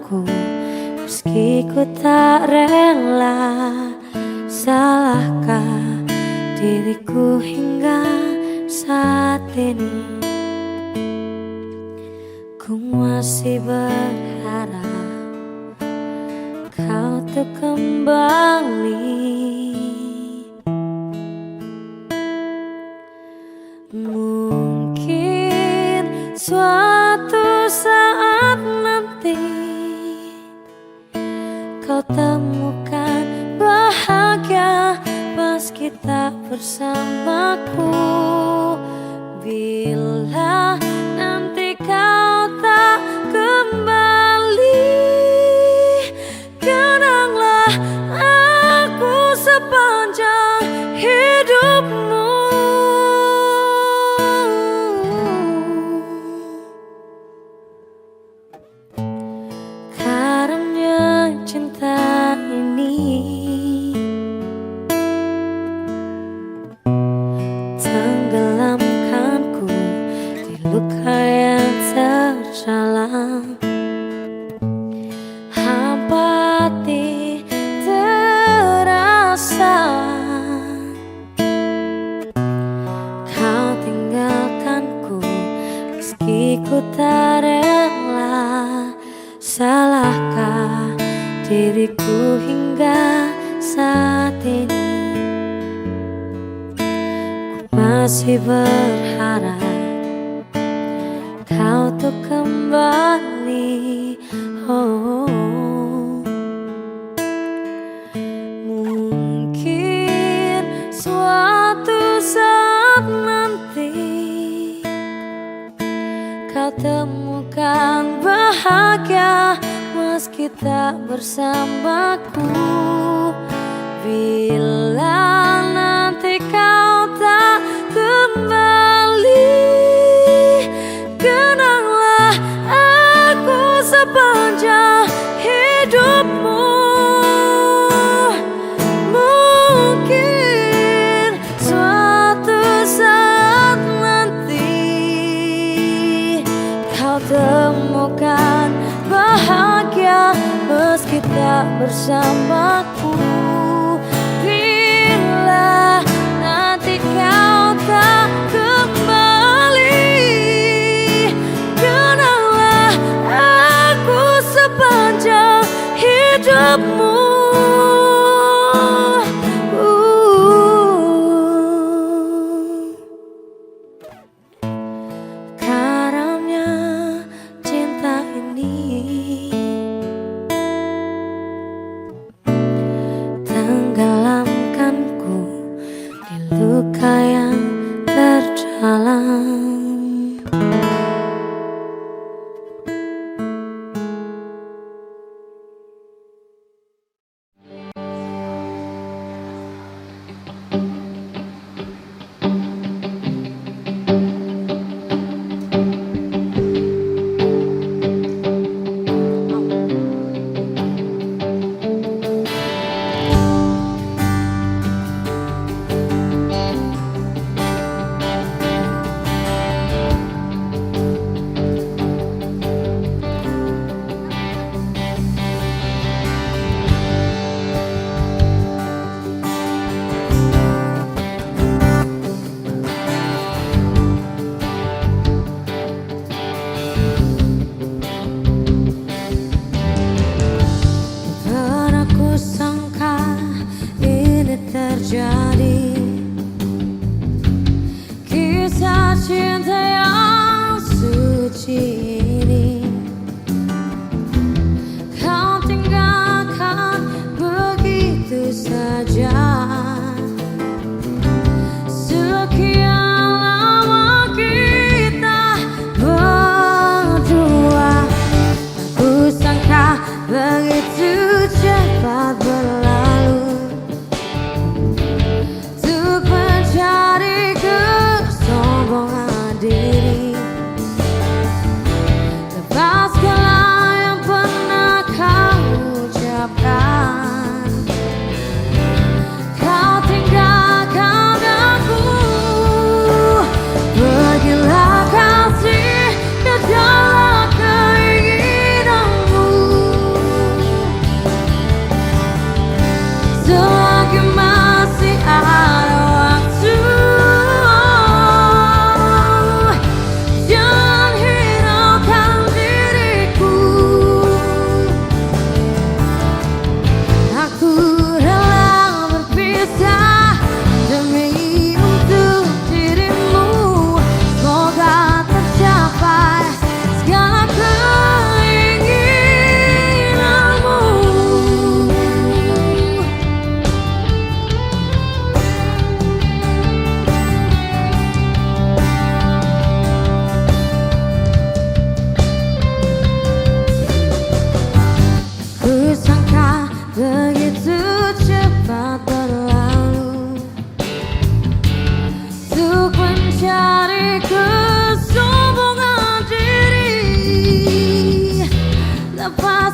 tentangku, meski ku tak rela. Salahkah diriku hingga saat ini? Ku masih berharap kau tuh kembali. Mungkin suatu saat nanti kau temukan bahagia pas kita bersamaku. Bila nanti kau tak kembali, kenanglah aku sepanjang hidupmu. Karena cinta ini tenggelamkanku di luka yang terdalam. Hampa hati terasa, kau tinggalkanku meski ku tak rela. Salahkah diriku hingga saat ini? Ku masih berharap kau tuh kembali. Oh, mungkin suatu saat nanti kau temukan bahagia meski tak bersamaku. Bila nanti kau tak kembali, kenanglah aku sepanjang hidupmu. Mungkin suatu saat nanti kau temukan bahagia meski tak bersamaku. Bila nanti kau tak kembali, kenanglah aku sepanjang hidupmu. Karamnya cinta ini tenggelamkanku di luka yang terdalam.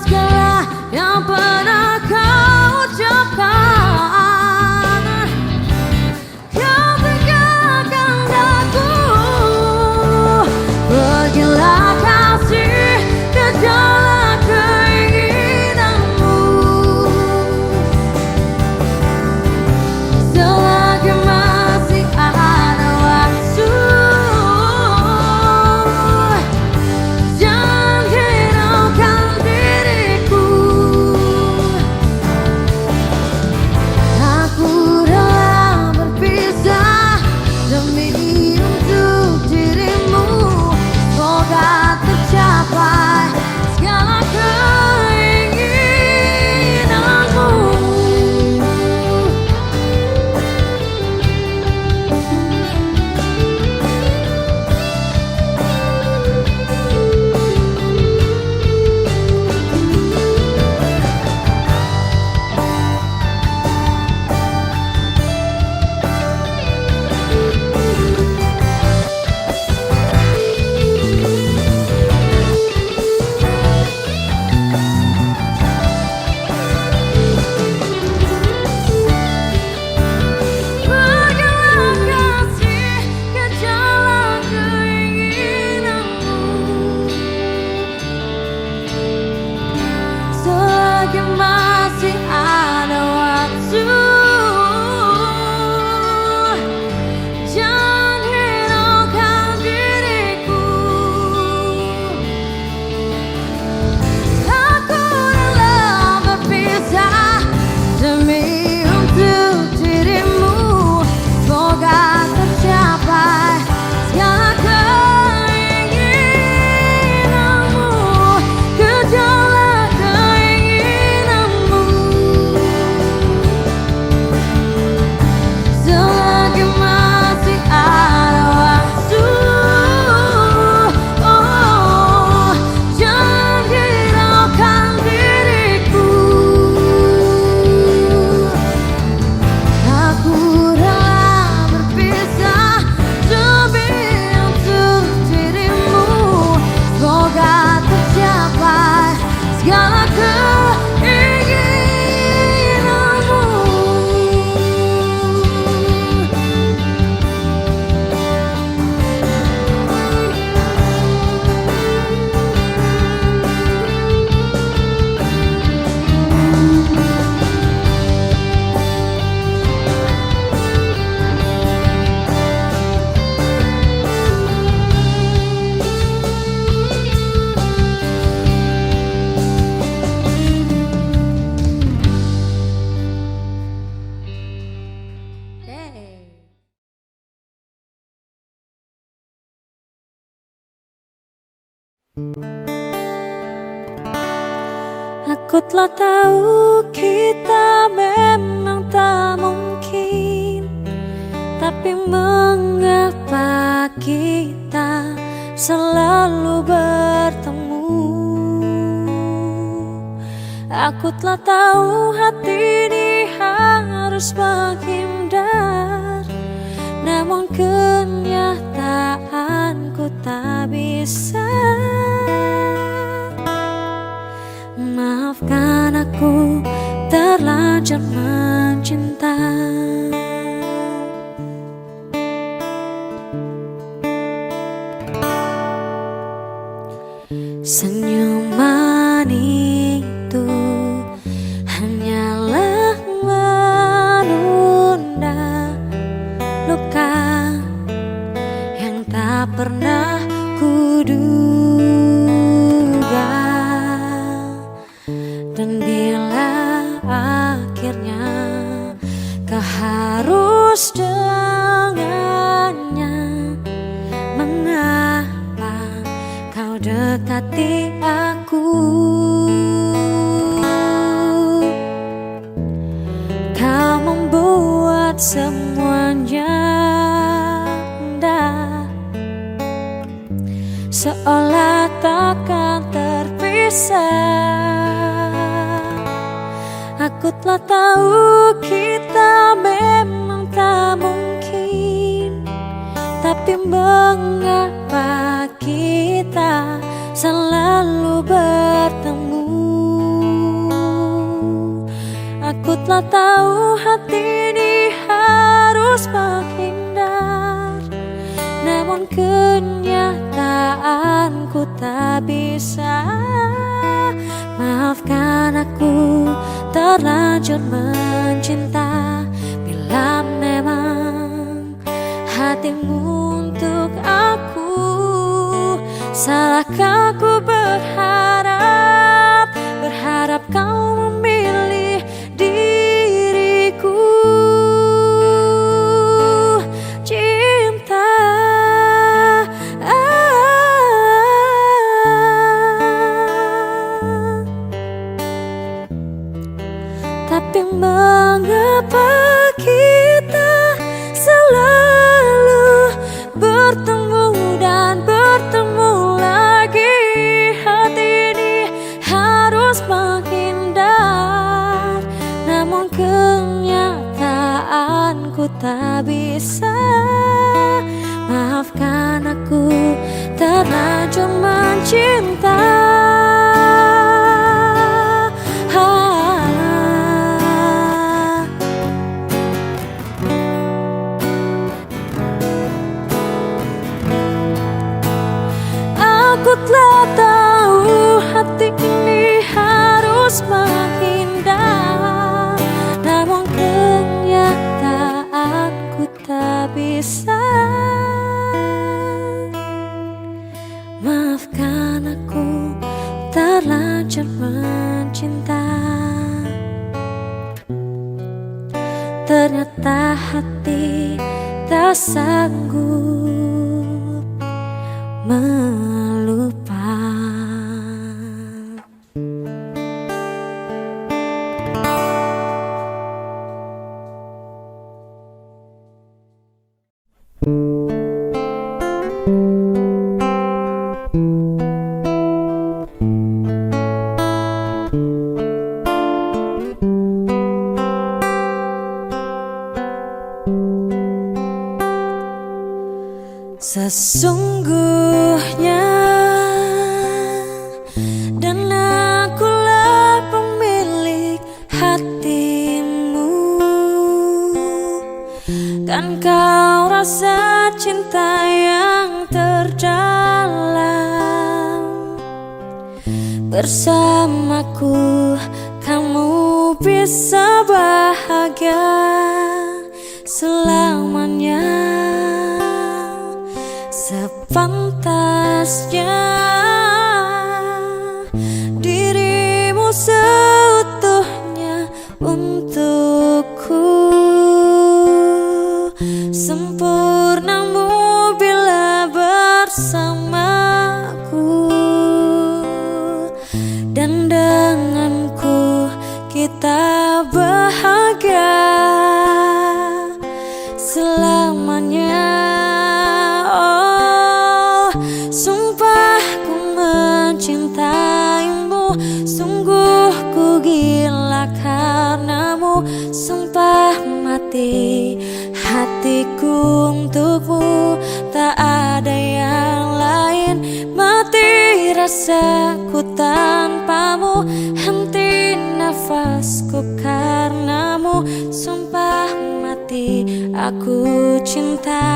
segala yang pernah kau ucapkan. Kau tinggalkan aku, pergilah kasih ke jalan keinginanmu. Selagi masih ada waktu, jangan hiraukan diriku. Aku rela berpisah demi untuk dirimu. Semoga tercapai segala keinginanmu. Pergilah kasih ke jalan keinginanmu. Selagi masih ada waktu, jangan hiraukan diriku. Aku rela berpisah demi untuk dirimu. Semoga tercapai segala keinginanmu. Ke jalan keinginanmu. Selagi masih ada waktu, oh, jangan hiraukan diriku. Aku rela berpisah demi untuk dirimu. Semoga tercapai segala keinginanmu. Aku telah tahu kita memang tak mungkin, tapi mengapa kita selalu bertemu? Aku telah tahu hati ini harus menghindar, namun kenyataanku tak bisa. Maafkan aku terlanjur mencinta. Senyuman itu hanyalah menunda luka yang tak pernah kuduga. Dan bila akhirnya kau harus dengannya, mengapa kau dekati aku? Kau membuat semuanya indah, seolah takkan terpisah. Aku telah tahu kita memang tak mungkin, tapi mengapa kita selalu bertemu? telah tahu hati ini harus menghindar, namun kenyataanku tak bisa. Maafkan aku terlanjur mencinta, bila memang hatimu untuk aku. Salahkah ku berharap kau memilih diriku? Cinta tapi mengapa kita selalu bertemu dan bertemu lagi? Hati ini harus menghindar, namun kenyataanku tak bisa. Maafkan aku terlanjur mencinta. Aku telah tahu hati ini harus menghindar, namun kenyataanku tak bisa. Maafkan aku terlanjur mencinta. Ternyata hati tak sanggup melupa. Sesungguhnya dan akulah pemilik hatimu, kan kau rasa cinta yang terdalam. Bersamaku kamu bisa bahagia selamanya. Sepantasnya dirimu seutuhnya untukku. Sempurnamu bila bersamaku, dan denganku kita bahagia selamanya. Sungguh ku gila karenamu, sumpah mati hatiku untukmu. Tak ada yang lain, mati rasaku tanpamu, henti nafasku karenamu. Sumpah mati aku cinta.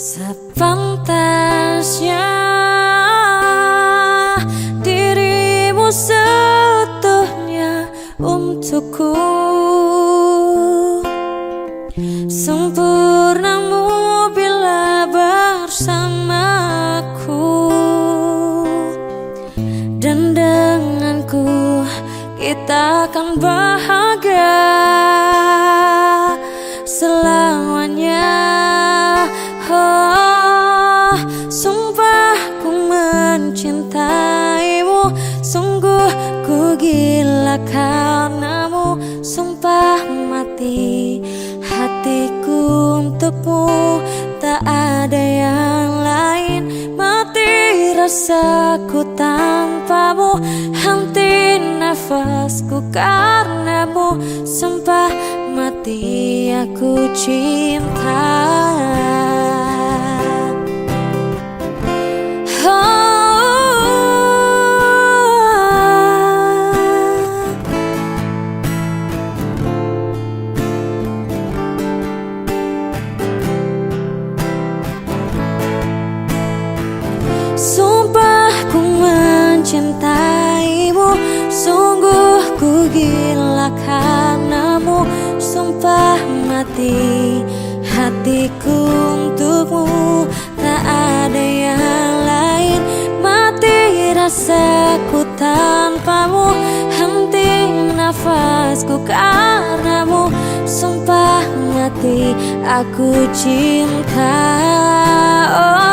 Sepantasnya dirimu seutuhnya untukku. Sempurnamu bila bersamaku, dan denganku kita akan bahagia selamanya. Oh, sumpah ku mencintaimu, sungguh ku gila karenamu. Sumpah mati hatiku untukmu, tak ada yang lain, mati rasaku tanpamu, henti nafasku karenamu. Sumpah mati aku cinta. Oh, mencintaimu, sungguh ku gila karenamu. Sumpah mati hatiku untukmu, tak ada yang lain. Mati rasaku tanpamu, henti nafasku karenamu. Sumpah mati aku cinta. Oh,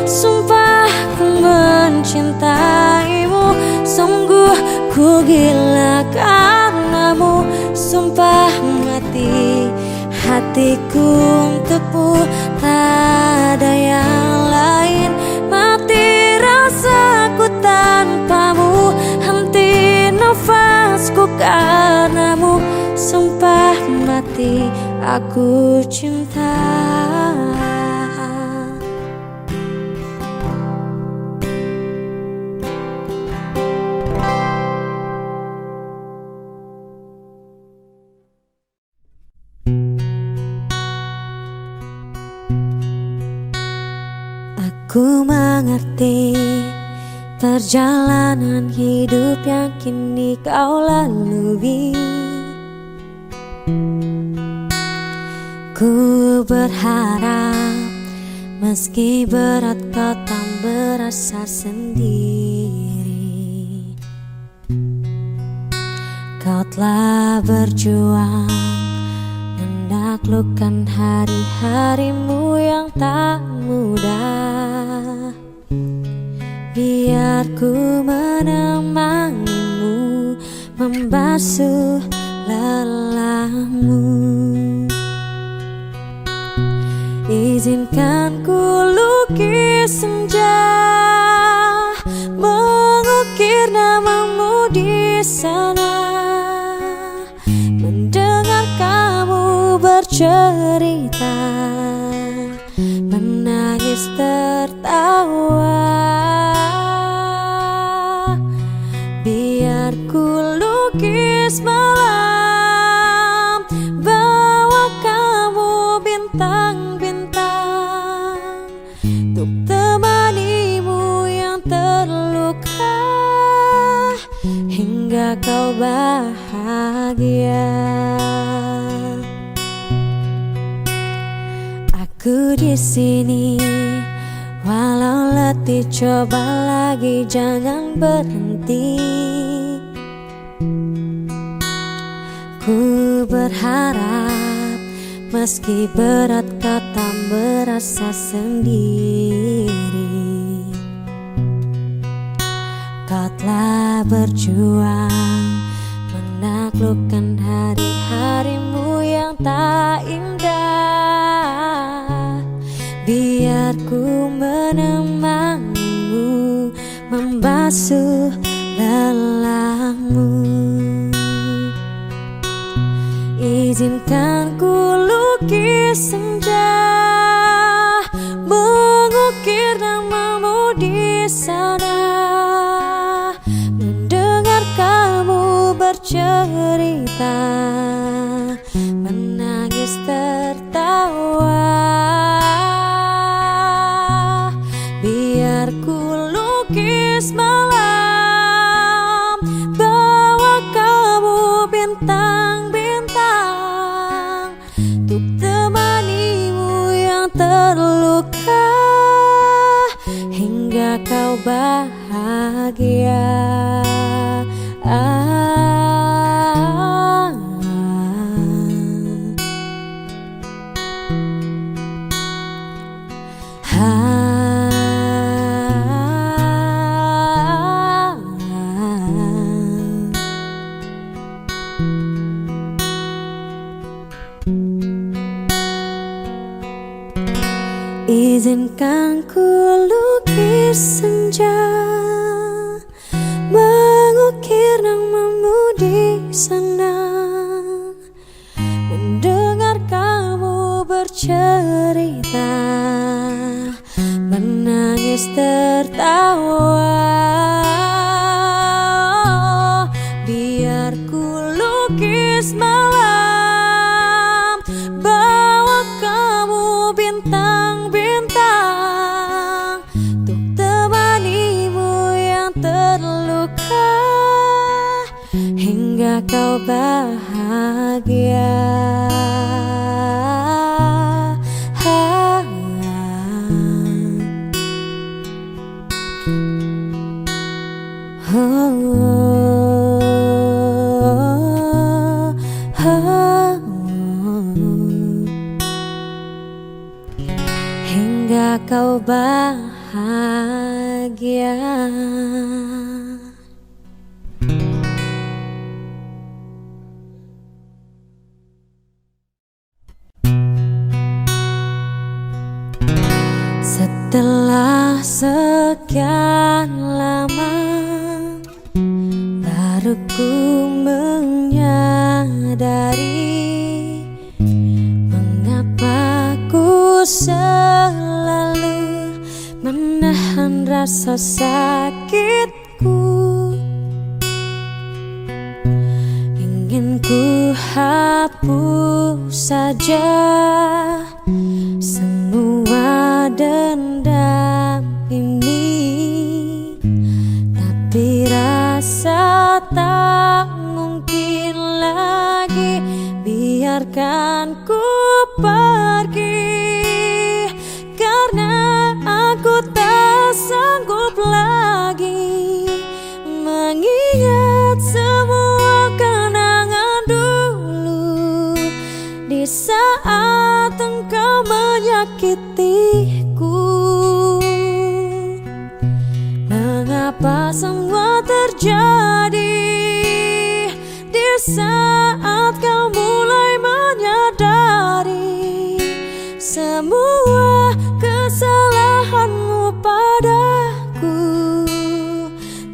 sumpah ku mencintaimu, sungguh ku gila karenamu. Sumpah mati hatiku untukmu, tak ada yang lain. Mati rasaku tanpamu, henti nafasku karenamu. Sumpah mati aku cinta. Aku mengerti perjalanan hidup yang kini kau lalui. Ku berharap meski berat kau tak berasa sendiri. Kau telah berjuang menaklukkan hari-harimu yang tak mudah. Biar ku menemanimu, membasuh lelahmu. Izinkan ku lukis senja, mengukir namamu di sana. Mendengar kamu bercerita, menangis tertawa. Biar ku lukis malam, bawa kamu bintang-bintang, untuk temanimu yang terluka hingga kau bahagia. Aku di sini, walau letih coba lagi, jangan berhenti. Ku berharap meski berat kau tak merasa sendiri. Kau telah berjuang menaklukkan hari-harimu yang tak indah. Biar ku menemanimu, membasuh lelahmu. Izinkan ku lukis senja, mengukir namamu di sana. Mendengar kamu bercerita, menangis tertawa. Biar ku lukis malam, bawa kamu bintang-bintang, untuk temanimu yang terluka hingga kau bahagia. Izinkan ku lukis senja, mengukir namamu di sana. Mendengar kamu bercerita, menangis tertawa. Biar ku lukis malam, bawa kamu bintang-bintang, untuk temani bahagia. Hingga kau bahagia. Setelah sekian lama baru ku menyadari mengapa ku selalu menahan rasa sakitku. Ingin ku hapus saja semua dendam ini, tapi rasa tak mungkin lagi. Biarkan ku pergi, karena aku tak sanggup lagi mengingat semua kenangan dulu di saat engkau menyakitiku. Mengapa semua terjadi di saat kau mulai menyadari semua kesalahanmu padaku,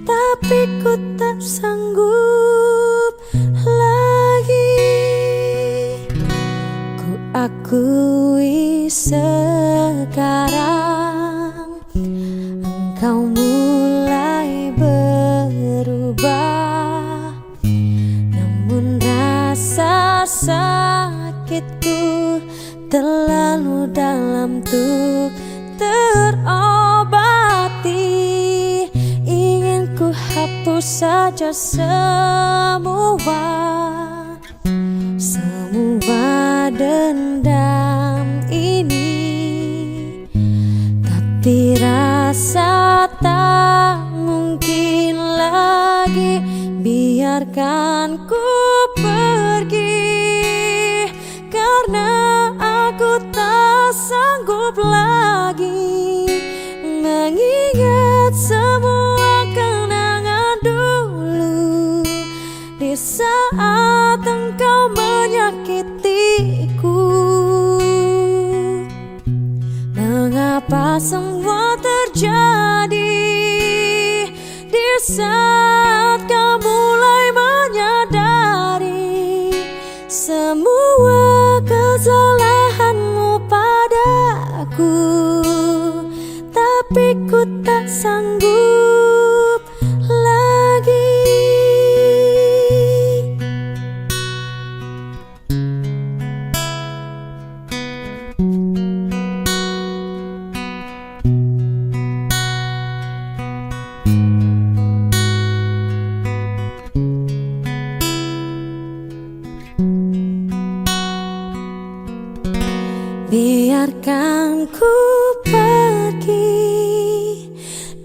tapi ku tak sanggup lagi. Ku akui sekarang engkau mulai berubah, namun rasa sakitku terlalu dalam untuk terobati. Ingin ku hapus saja semua dendam ini, tapi rasa tak mungkin lagi. Biarkan ku pergi, karena aku tak sanggup lagi mengingat semua kenangan dulu di saat engkau menyakitiku. Mengapa semua terjadi di saat kau mulai menyadari semua kesalahanmu padaku, tapi ku tak sanggup lagi. Biarkan ku pergi,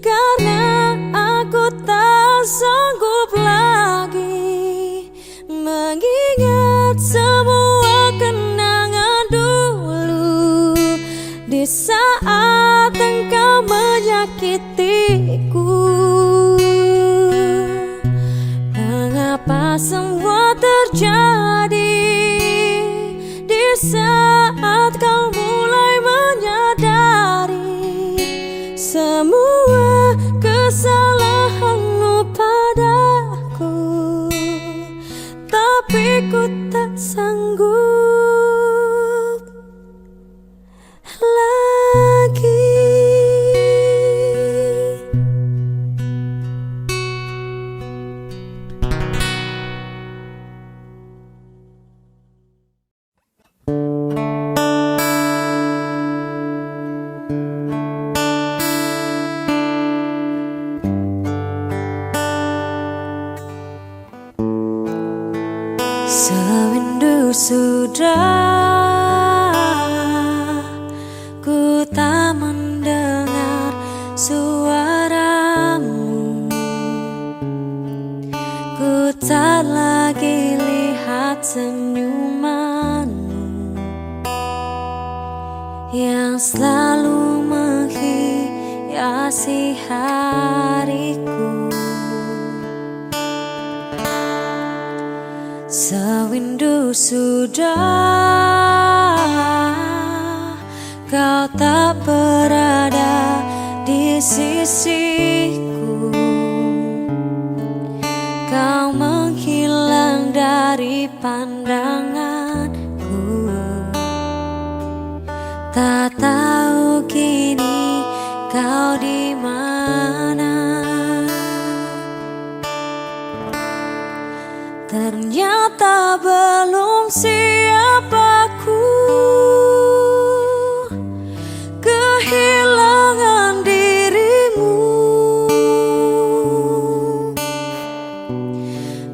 karena aku tak sanggup lagi mengingat semua kenangan dulu di saat engkau menyakitiku. Mengapa semua terjadi di saat kau mulai menyadari semua kesalahanmu padaku, tapi ku tak sanggup lagi. sudah ku tak mendengar suaramu, ku tak lagi lihat senyumanmu yang selalu menghiasi hariku. Sewindu sudah kau tak berada di sisiku, kau menghilang dari pandanganku. Tak tahu kini kau di mana. Ternyata belum siap aku kehilangan dirimu.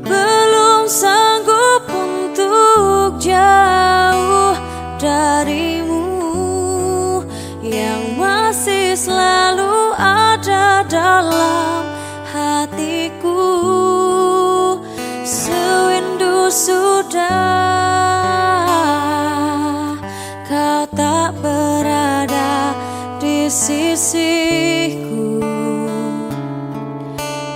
Belum sanggup untuk jauh darimu yang masih selalu ada dalam hatiku. Sewindu sudah kau tak berada di sisiku,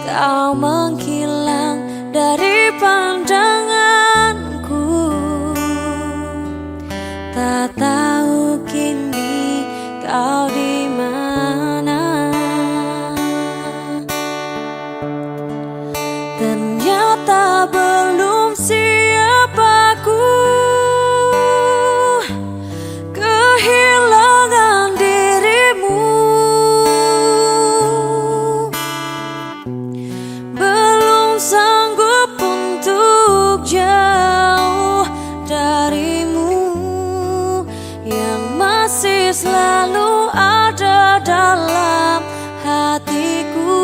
kau menghilang dari pandanganku. Tak tahu kini kau di mana. Ternyata belum siap aku kehilangan dirimu. Belum sanggup untuk jauh darimu yang masih selalu ada dalam hatiku.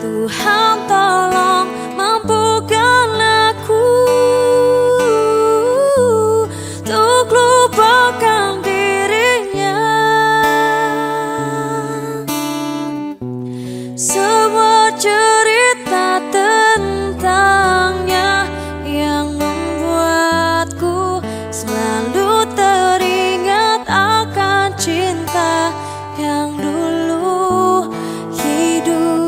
Tuhan tolong mampukan aku untuk lupakan dirinya. Semua cerita tentangnya yang membuatku selalu teringat akan cinta yang dulu hidupkanku.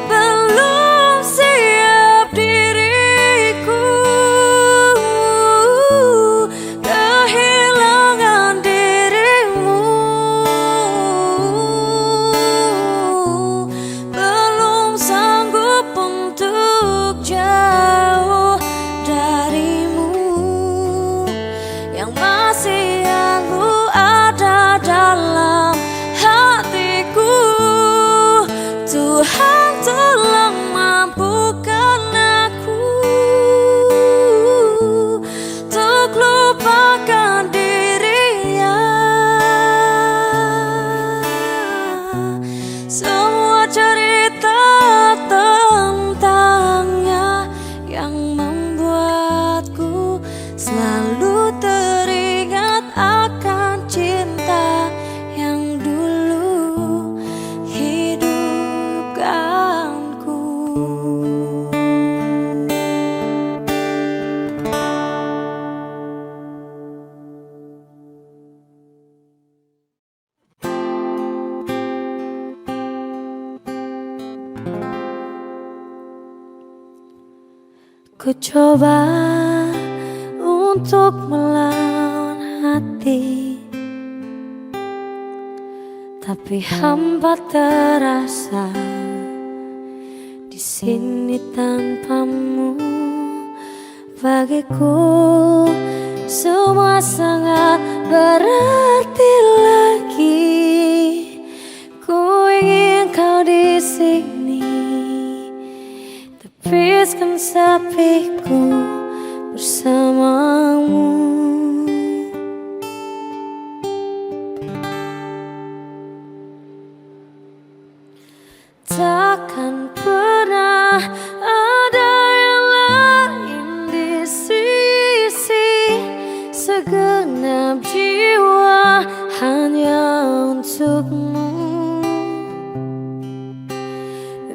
Belum siap diriku kehilangan dirimu. Belum sanggup untuk jauh darimu yang masih selalu ada dalam hatiku. Tuhan tolong mampukan aku untuk lupakan dirinya. Semua cerita tentangnya yang membuatku selalu teringat akan cinta yang dulu hidupkanku. Ku coba untuk melawan hati, tapi hampa terasa di sini tanpamu. Bagiku semua sangat berarti lagi. Ku ingin kau di sini, tepiskan sepiku bersamamu. Takkan pernah ada yang lain di sisi, segenap jiwa hanya untukmu.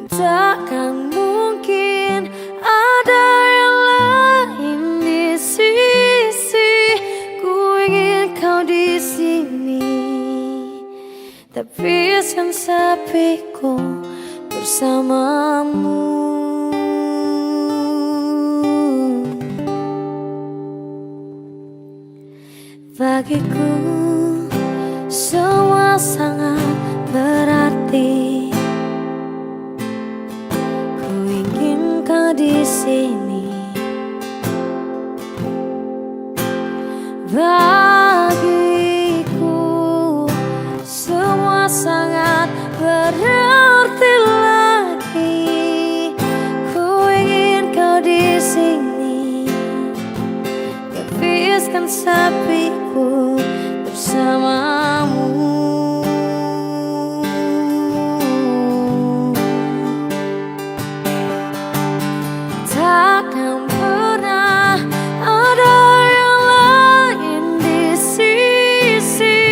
Takkan mungkin ada yang lain di sisi, ku ingin kau di sini, tepiskan sepiku bersamamu. Bagiku semua sangat berarti. Ku ingin kau di sini. Bagiku semua sangat berarti lagi. Ku ingin kau di sini, tepiskan sepiku bersamamu. Takkan pernah ada yang lain di sisi,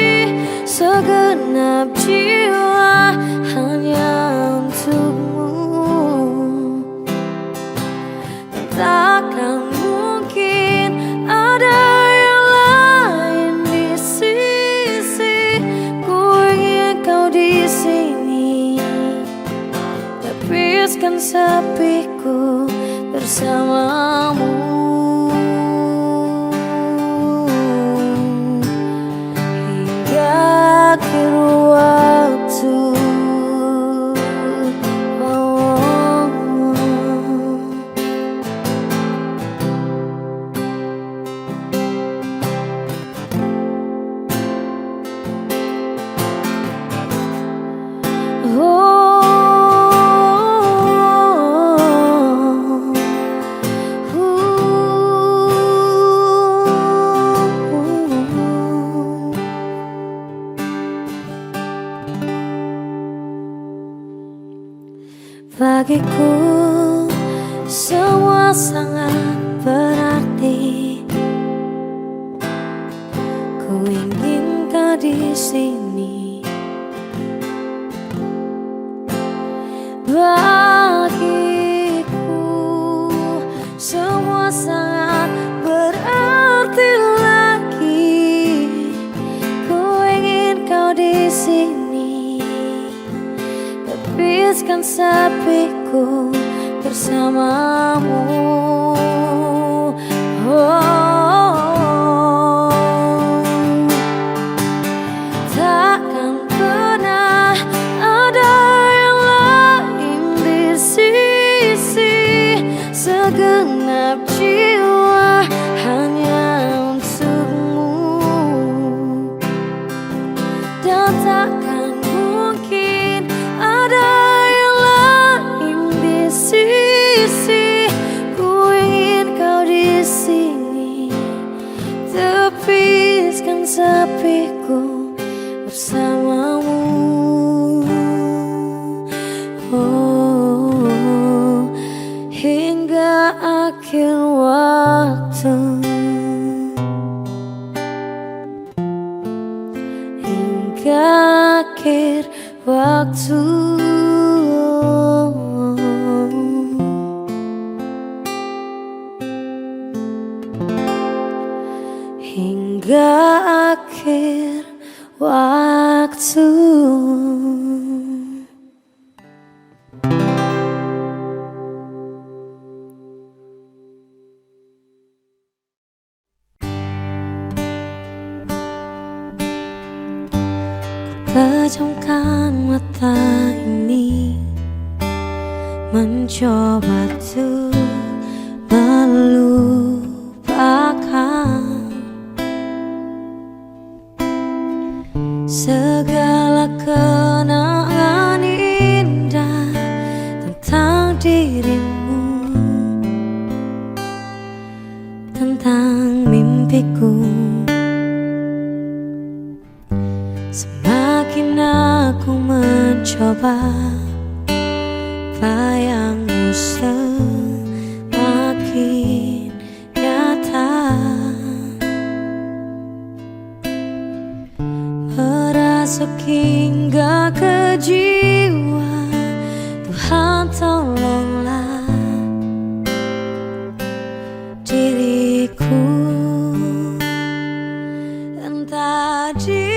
segenap jiwa hanya untukmu. Takkan mungkin ada yang lain di sisi, ku ingin kau di sini, tepiskan sepiku bersamamu. Hingga akhir waktu. Bagiku semua sangat berarti. Ku ingin kau di sini. Bagiku semua sangat berarti lagi. Ku ingin kau di sini, tepiskan sepiku bersamamu. Takkan pernah ada yang lain di sisi, segenap jiwa hanya untukmu. Dan takkan mungkin ada yang lain di sisi, ku ingin kau di sini, tepiskan sepiku bersamamu. Oh, hingga akhir waktu. Hingga akhir waktu. Hingga akhir waktu. Pejamkan mata ini, mencoba untuk melupakan mencoba, bayangmu semakin nyata, merasuk hingga ke jiwa. Tuhan tolonglah diriku, entah di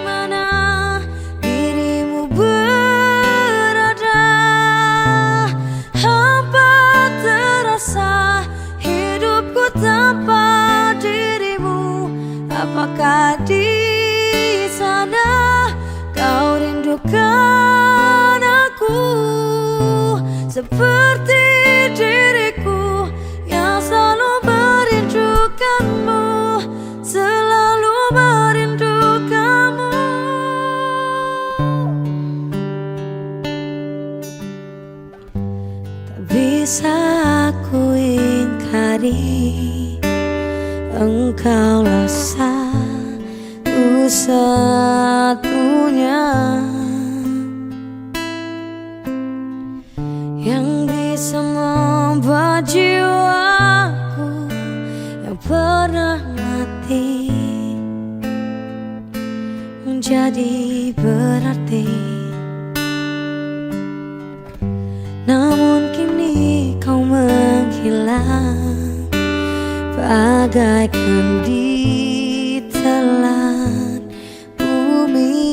mana dirimu berada. Hampa terasa hidupku tanpa dirimu. Apakah di sana kau rindukan aku seperti diriku yang selalu merindukanmu, selalu merindukanmu. Tak bisa aku ingkari, engkaulah satu-satunya yang bisa membuat jiwaku yang pernah mati menjadi berarti. Namun kini kau menghilang bagaikan ditelan bumi.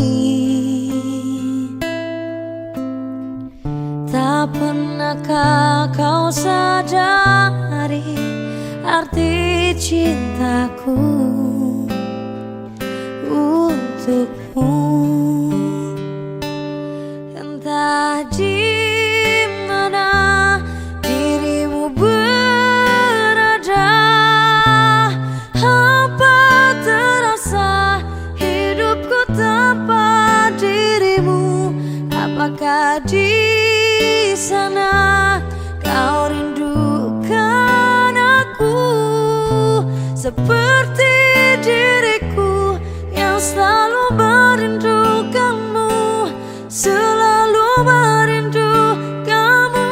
Tak pernahkah kau sadari arti cintaku untukmu? Entah di mana dirimu berada, hampa terasa hidupku tanpa dirimu. Apakah di sana kau rindukan aku seperti diriku yang selalu merindukanmu, selalu merindukanmu.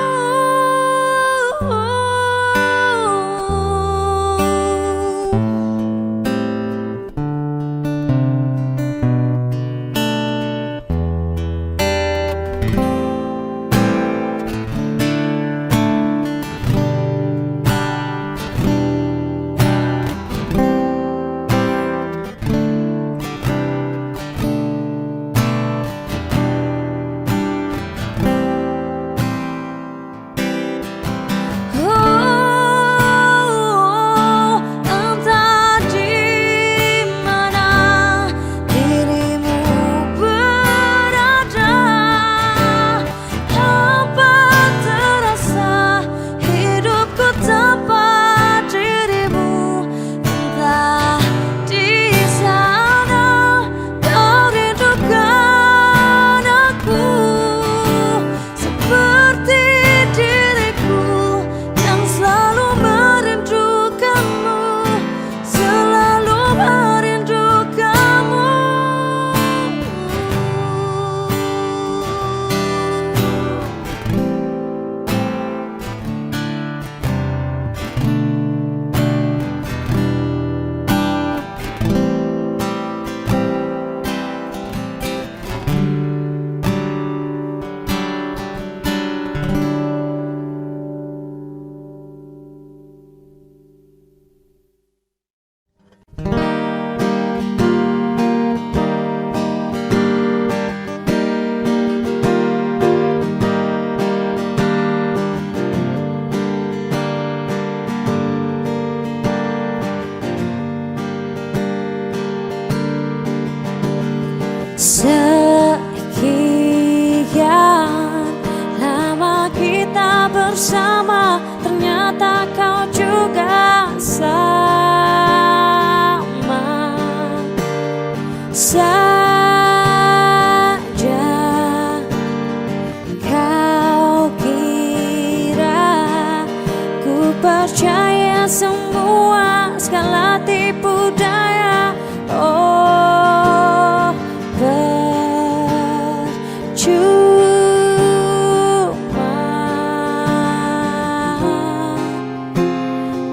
Sekian lama kita bersama, ternyata kau juga sama saja. Kau kira ku percaya semua segala tipu daya. Oh, percaya cuma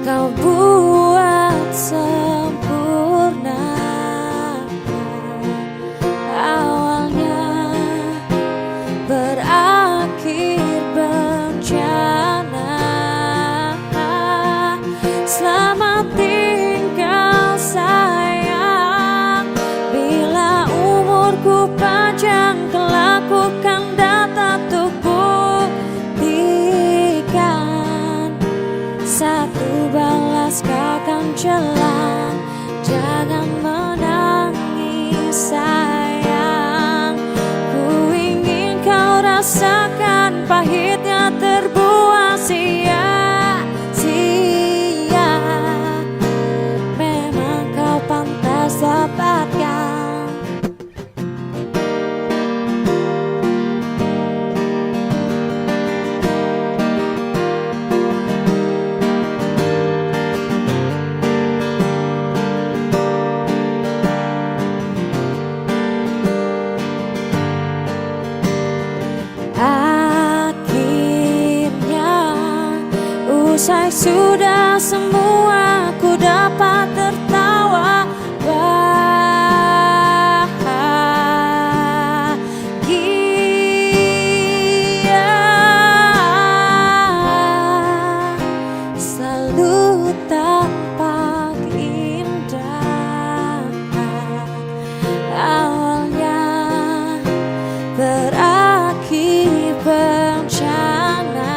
kau buat sempurna. Awalnya berakhir bencana. Selamat tinggal sayang, bila umurku panjang kelak ku kan datang untuk buktikan. Satu balas kau kan celang, jangan menangis sayang. Ku ingin kau rasakan pahitnya terbuang sia-sia. Memang kau pantas dapatkan. Akhirnya usai sudah semua, ku dapat tertawa bahagia. Selalu tampak indah. Awalnya berakhir bencana.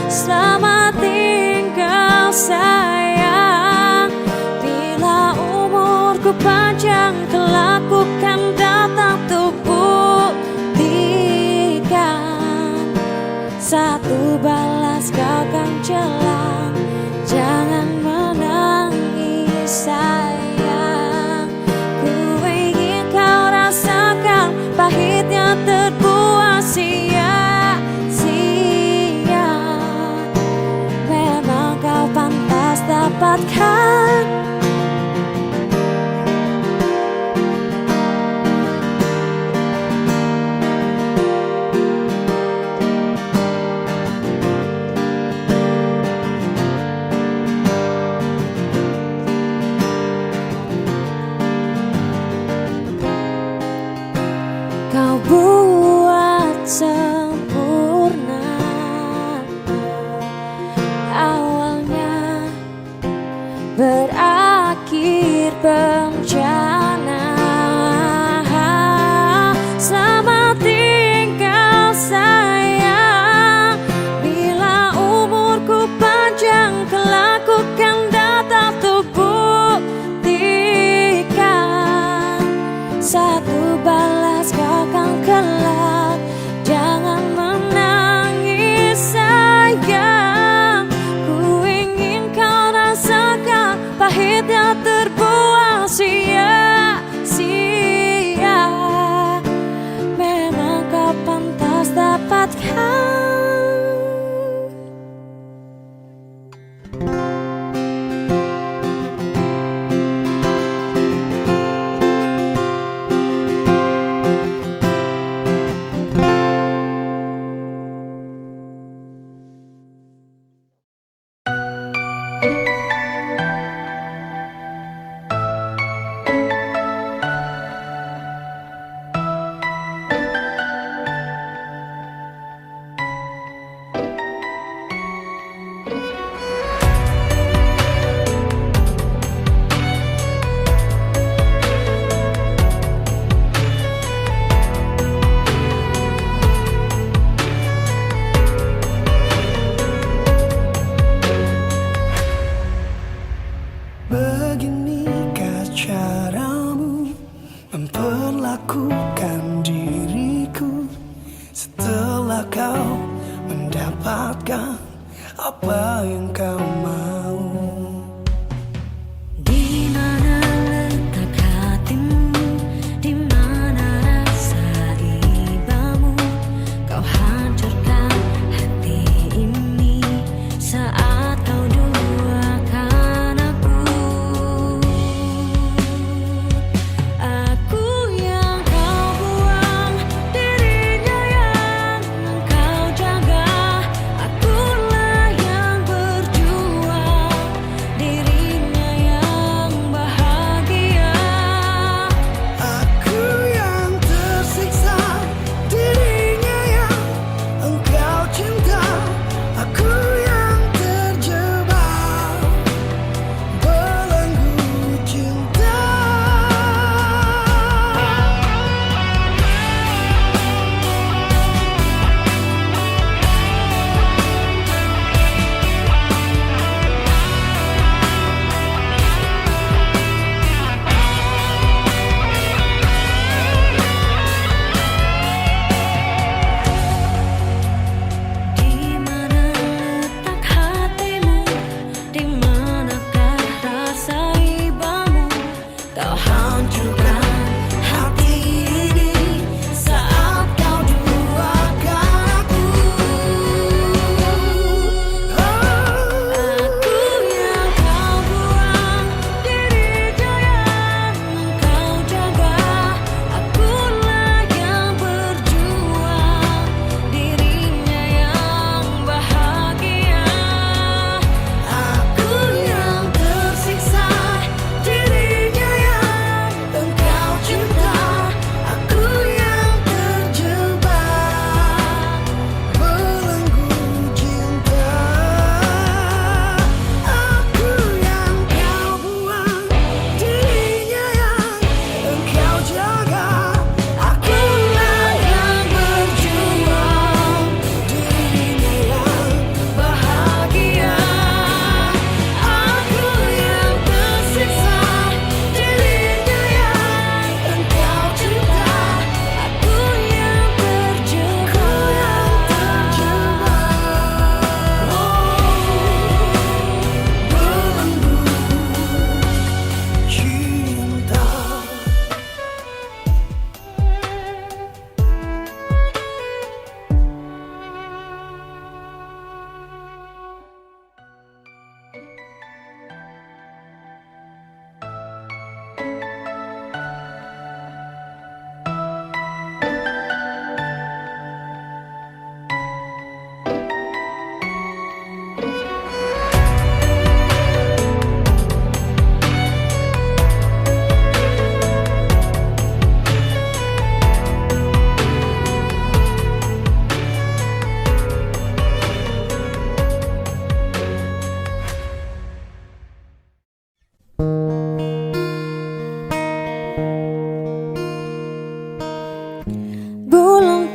Selamat tinggal sayang, bila umurku panjang kelak ku kan datang untuk buktikan. Satu balas kau kan celang, jangan menangis sayang. Ku ingin kau rasakan pahitnya terbuang sia-sia. Memang kau pantas dapatkan. Kau buat sempurna. Awalnya berakhir bencana. Selamat tinggal sayang, bila umurku panjang kelak ku kan datang untuk buktikan. Satu balas kau kan kelak, jangan menangis sayang. Ku ingin kau rasakan pahitnya terbuang sia-sia. Memang kau pantas dapatkan. Beginikah caramu memperlakukan diriku setelah kau mendapatkan apa yang kau mau? Di mana letak hatimu, di mana rasa ibamu? Kau hancurkan hati ini saat kau duakan aku. Aku yang kau buat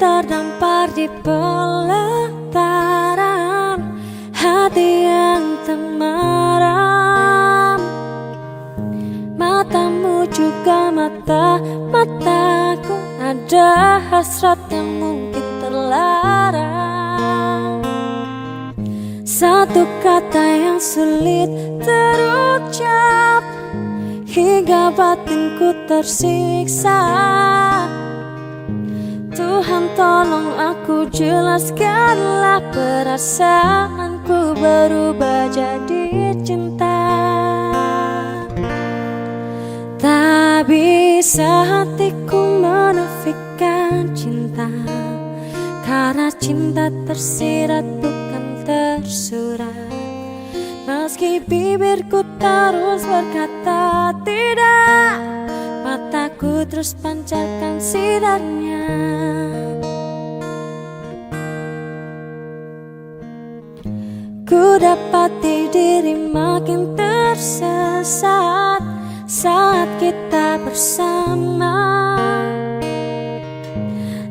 terdampar di pelataran hati yang temaram. Matamu juga mataku, ada hasrat yang mungkin terlarang. Satu kata yang sulit terucap hingga batinku tersiksa. Tuhan tolong aku, jelaskanlah perasaanku berubah jadi cinta. Tak bisa hatiku menafikan cinta, karena cinta tersirat bukan tersurat. Meski bibirku terus berkata tidak, mataku terus pancarkan sinarnya. Ku dapati diri makin tersesat saat kita bersama.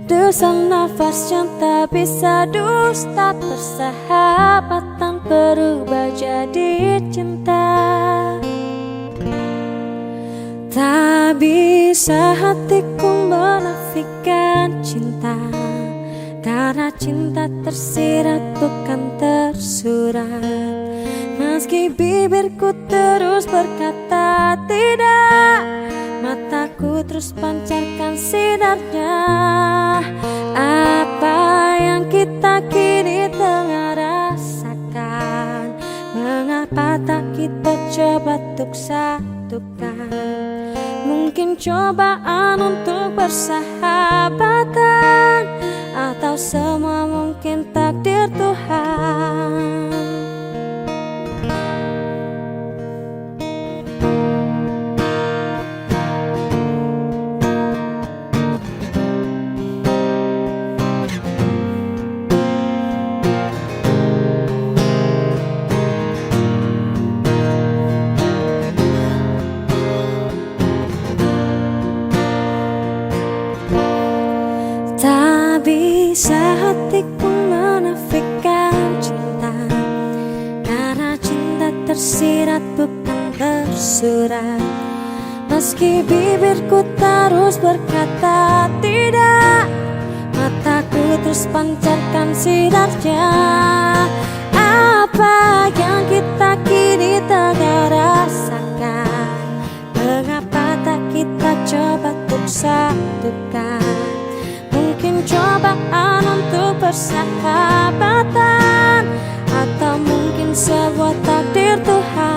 Desam nafas yang tak bisa dusta, persahabatan berubah jadi cinta. Tak bisa hatiku menafikan cinta, karena cinta tersirat bukan tersurat. Meski bibirku terus berkata tidak, mataku terus pancarkan sinarnya. Apa yang kita kini tengah rasakan, mengapa tak kita coba untuk satukan? Mungkin cobaan untuk bersahabatan, atau semua mungkin takdir Tuhan. Tak bisa hatiku menafikan cinta, karena cinta tersirat bukan tersurat. Meski bibirku terus berkata tidak, mataku terus pancarkan sinarnya. Apa yang kita kini tengah rasakan, mengapa tak kita coba untuk satukan? Mungkin cobaan untuk persahabatan, atau mungkin sebuah takdir Tuhan.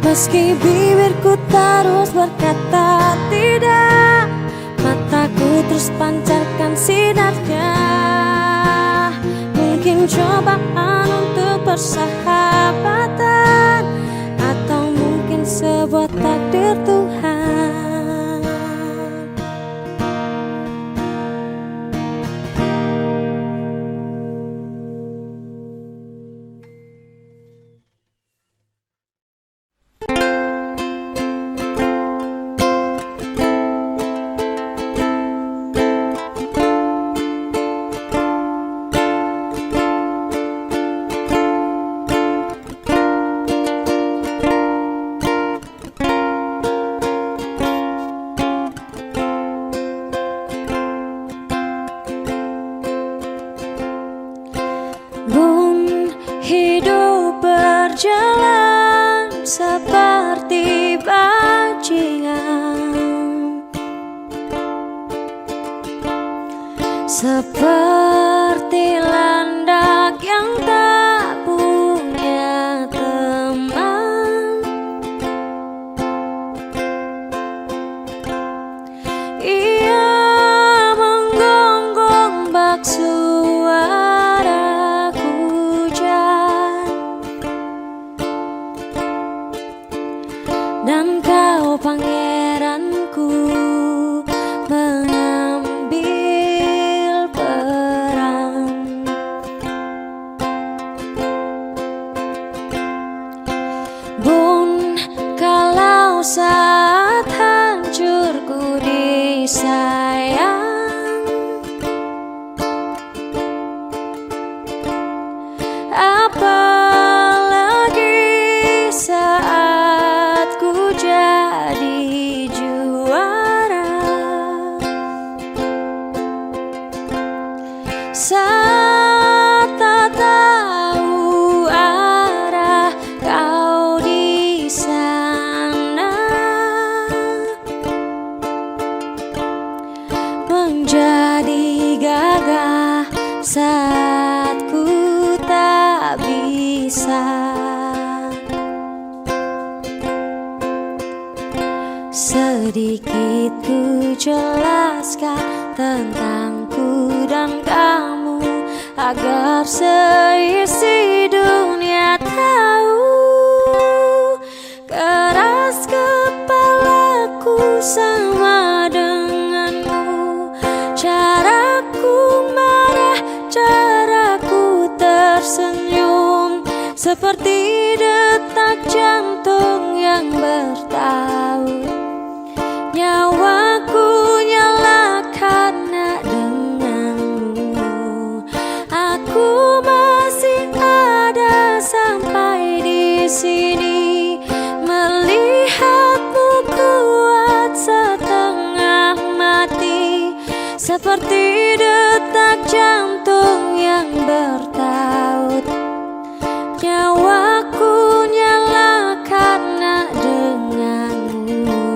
Meski bibirku terus berkata tidak, mataku terus pancarkan sinarnya. Mungkin cobaan untuk persahabatan, atau mungkin sebuah takdir Tuhan. Hidup berjalan seperti bajingan, seperti landak yang tak punya teman. Ia menggonggong bak suara dan kau pangeranku mengambil peran. menjadi gagah saat ku tak bisa. Sedikit ku jelaskan tentangku dan kamu, agar seisi dunia tahu. Keras kepalaku sama denganmu, caraku marah, caraku tersenyum, seperti detak jantung yang bertaut. Nyawaku nyala karena denganmu. Aku masih ada sampai di sini, melihatmu kuat setengah mati, seperti detak jantung yang bertaut. Nyawaku nyala karena denganmu.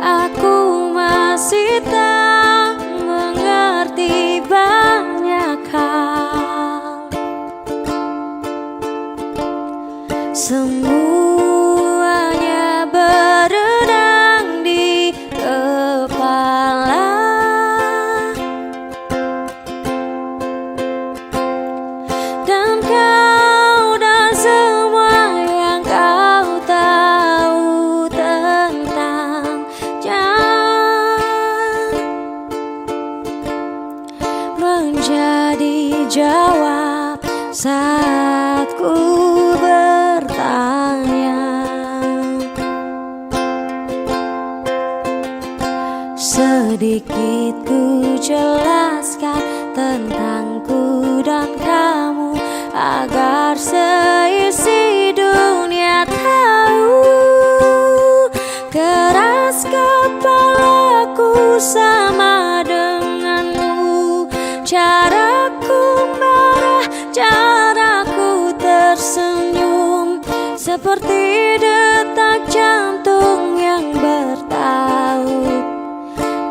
Aku masih tak mengerti banyak hal. Semuanya berenang di kepala, dan kau dan semua yang kau tahu tentang menjadi jawab saat ku bertanya. Sedikit ku jelaskan tentangku dan kamu, agar seisi dunia tahu. Keras kepalaku sama denganmu, caraku marah, caraku tersenyum, seperti detak jantung yang bertaut.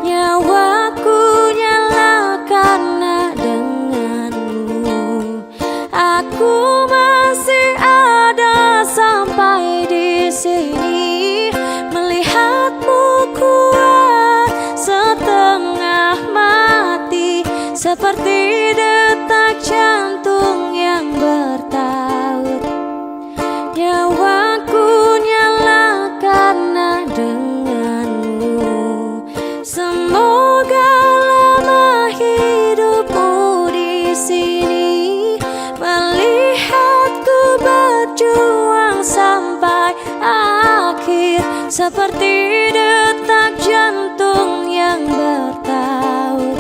Nyawaku nyala karena denganmu. Aku masih ada sampai di sini, melihatmu kuat setengah mati, seperti detak jantung yang bertaut. Nyawaku nyala karena denganmu. Semoga lama hidupmu di sini, melihatku berjuang sampai akhir, seperti detak jantung yang bertaut.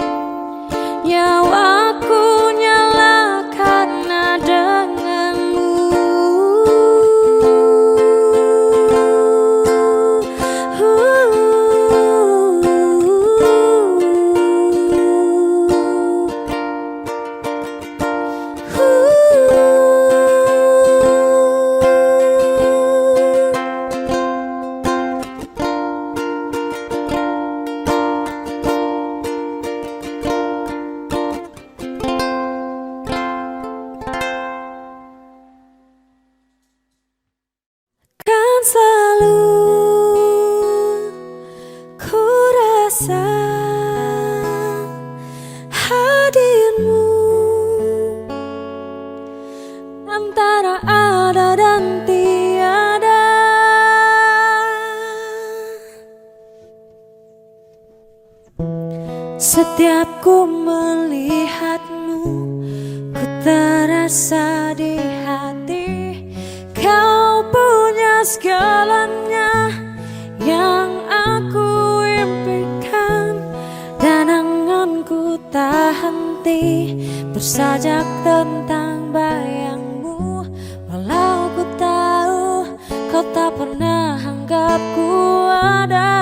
Nyawaku nyala karena denganmu. Kan selalu ku rasa hadirmu antara ada dan tiada. Setiap ku melihatmu, ku terasa di hati. Kau punya segalanya yang aku impikan, dan anganku tak henti bersajak tentang bayangmu. Walau ku tahu kau tak pernah anggapku ada.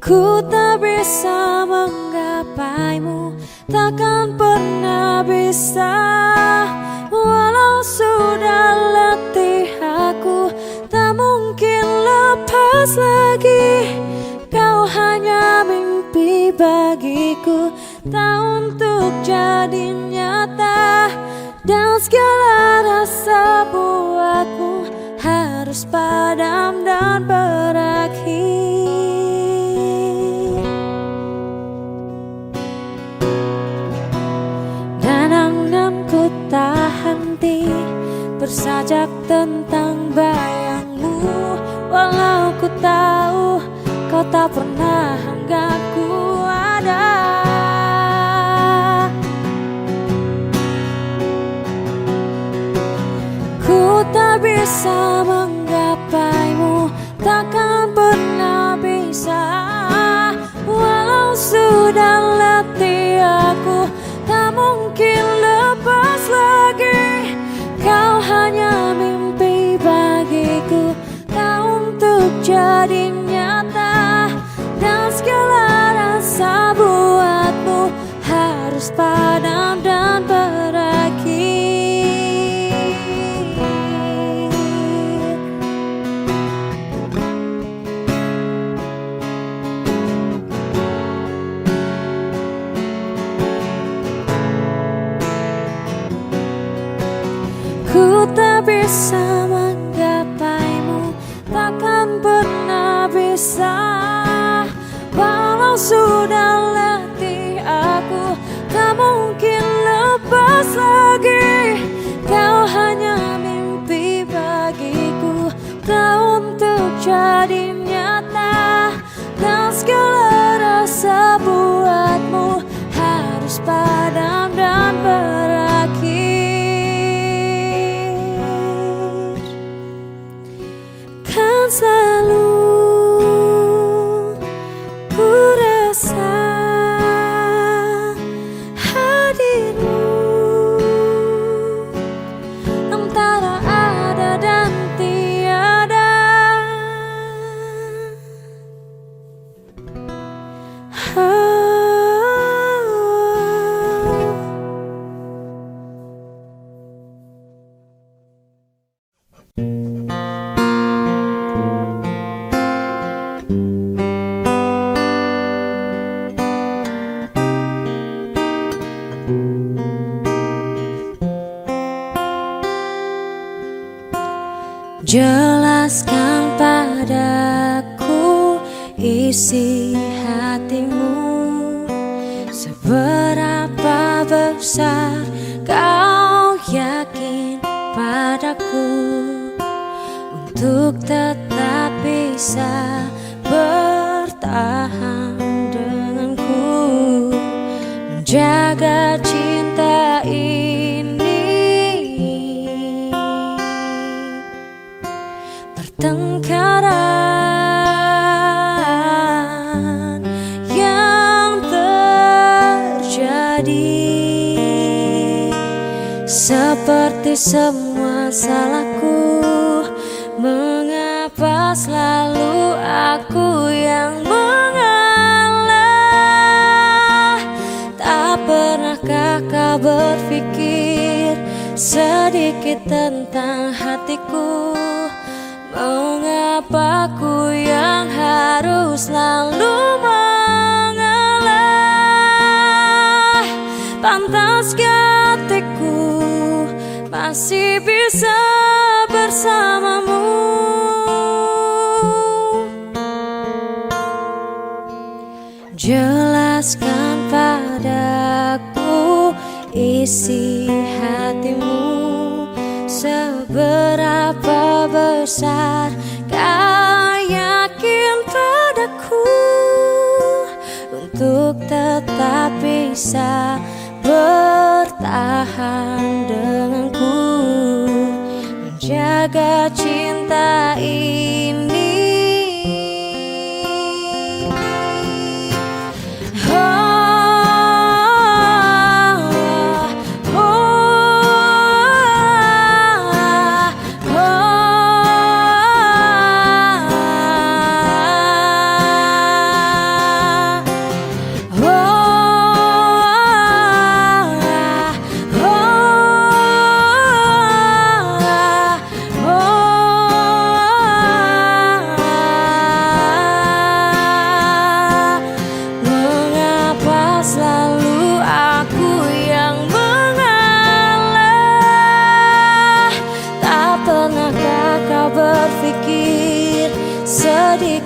Ku tak bisa menggapaimu, takkan pernah bisa. Walau sudah letih aku, tak mungkin lepas lagi. Kau hanya mimpi bagiku, tak untuk jadi nyata. Dan segala rasa buatmu harus padam dan berakhir. Dan anganku tak henti bersajak tentang bayangmu. Walau ku tahu kau tak pernah anggapku ada. Ku tak bisa menggapaimu, takkan pernah bisa. Walau sudah letih aku, tak mungkin lepas lagi. Kau hanya mimpi bagiku, tak untuk jadi nyata. Dan segala rasa buatmu harus padam dan berakhir. Ku tak bisa menggapaimu, takkan pernah bisa. Walau sudah letih aku, tak mungkin lepas lagi. Kau hanya mimpi bagiku, tak untuk jadi nyata. Dan segala rasa buatmu harus padam dan berakhir. Kan selalu ku rasa hadirmu antara ada dan tiada. Jelaskan padaku isi hatimu, seberapa besar kau yakin padaku untuk tetap bisa bertahan denganku, menjaga cinta ini. Pertengkaran yang terjadi seperti semua salahku. Mengapa selalu aku yang mengalah? Tak pernahkah kau berpikir sedikit tentang hatiku? Mengapa ku yang harus selalu mengalah? Pantaskah hatiku masih bisa bersamamu? Jelaskan padaku isi hatimu, seberapa besar kau yakin padaku untuk tetap bisa bertahan denganku, menjaga cinta ini.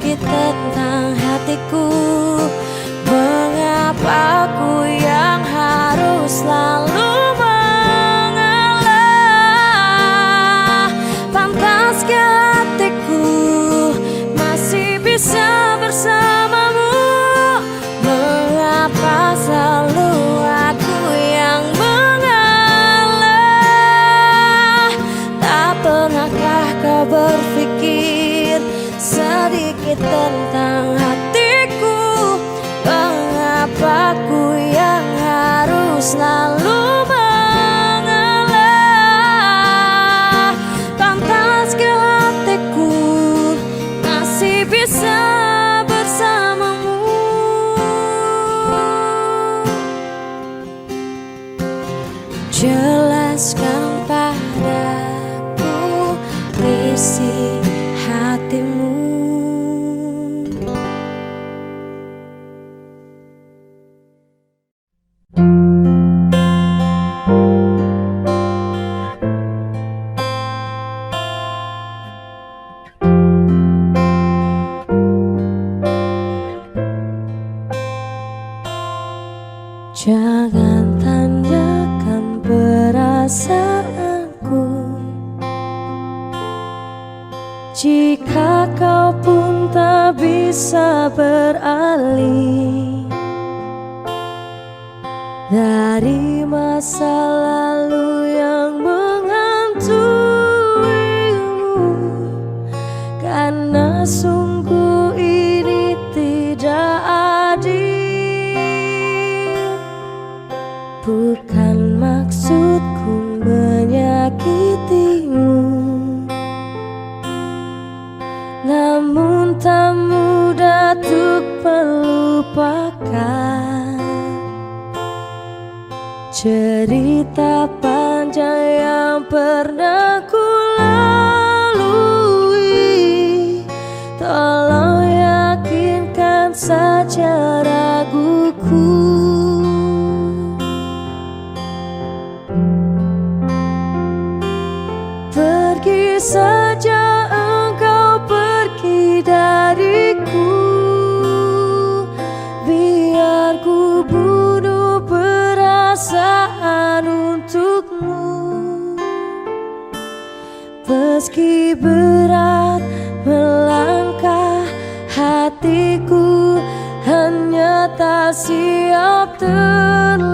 sedikit tentang hatiku. Mengapa aku yang harus selalu mengalah? Pantaskah hatiku masih bisa bersamamu? Mengapa selalu aku yang mengalah? Tak pernahkah kau berpikir sedikit tentang hatiku? Mengapa aku yang harus selalu mengalah? Pantaskah hatiku masih bisa bersamamu? Jelaskan padaku isi hatimu. Jangan tanyakan perasaanku jika kau pun tak bisa beralih dari masa lalu yang menghantuimu. Karena sungguh ini tidak adil. Bukan maksudku menyakitimu, namun tak mudah untuk melupakan cerita panjang yang pernah ku lalui. Tolong yakinkan saja raguku. Pergi saja engkau, pergi dariku. Biar ku bunuh perasaan untukmu. Meski berat melangkah, hatiku hanya tak siap terluka.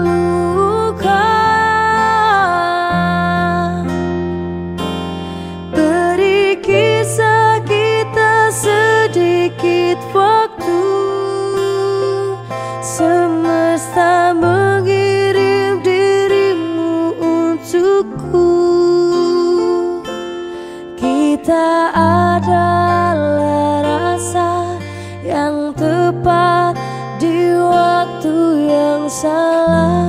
Sedikit waktu, semesta mengirim dirimu untukku. Kita adalah rasa yang tepat di waktu yang salah.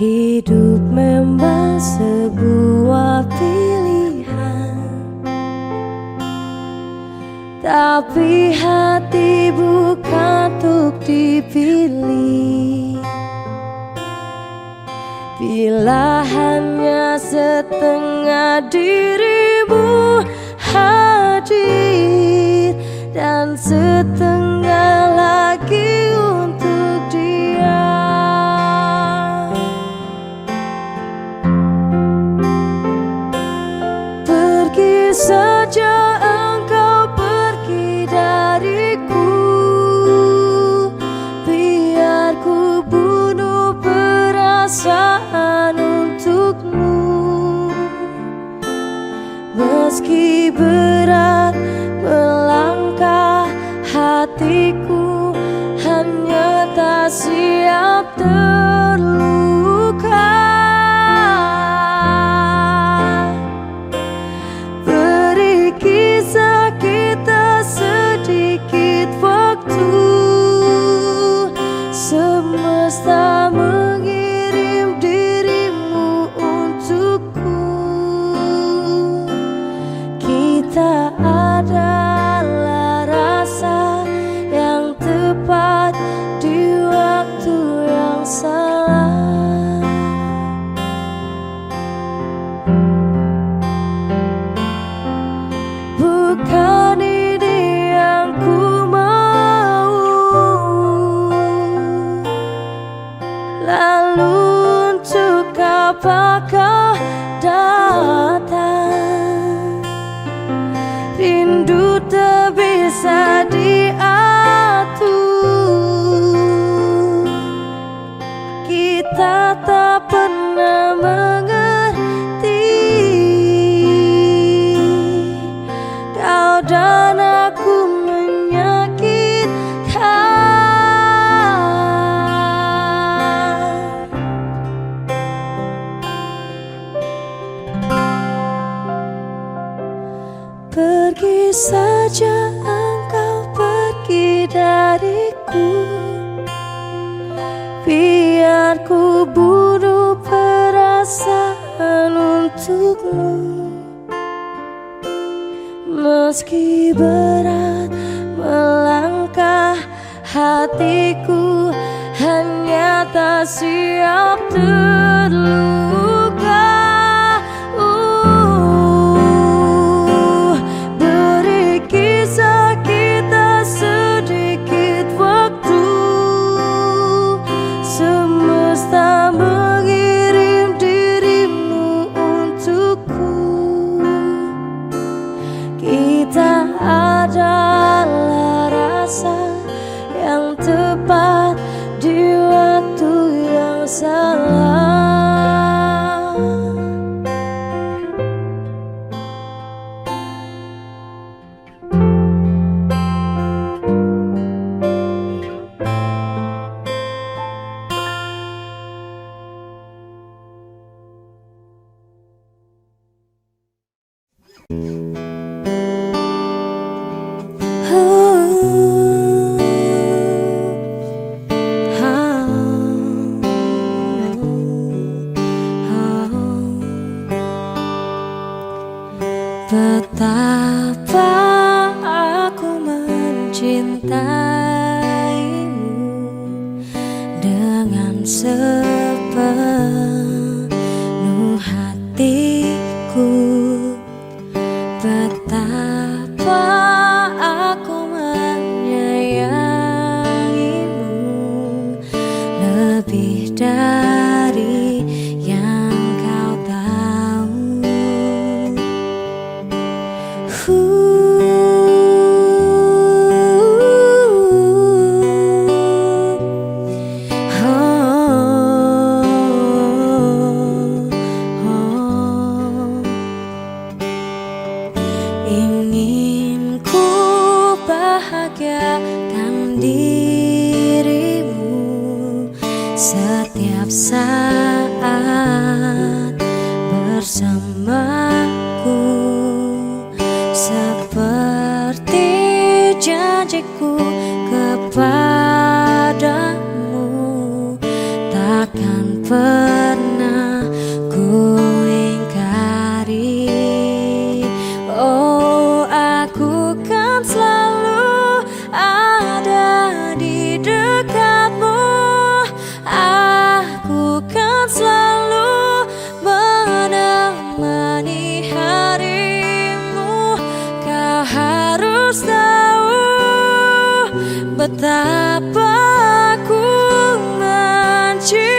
Hidup memang sebuah pilihan, tapi hati bukan untuk dipilih. Bila hanya setengah dirimu hadir dan setengah lagi untuk dia. Pergi saja engkau, pergi dariku. Biar ku bunuh perasaan untukmu. Meski berat melangkah, hatiku hanya tak siap terluka. Semesta mengirim dirimu untukku. Kita adalah rasa yang untuk apakah datang. Rindu tak bisa diatur, kita tak pernah mengerti. Kau dan aku menyakitkan. Pergi saja engkau, pergi dariku. Biar ku bunuh perasaan untukmu. Meski berat melangkah, hatiku hanya tak siap terluka. Beri kisah kita sedikit waktu. Semesta mengirim dirimu untukku. Kita adalah rasa yang tepat di waktu yang salah. Betapa aku mencintaimu dengan sepenuh hatiku. Betapa aku menyayangimu lebih dari yang kau tahu. Ingin ku bahagiakan dirimu setiap saat bersamaku, seperti janjiku kepadamu. Takkan pernah ku ingkari. Oh, aku kan selalu ada di dekatmu. Aku kan selalu menemani harimu. Kau harus tahu betapa aku mencintaimu.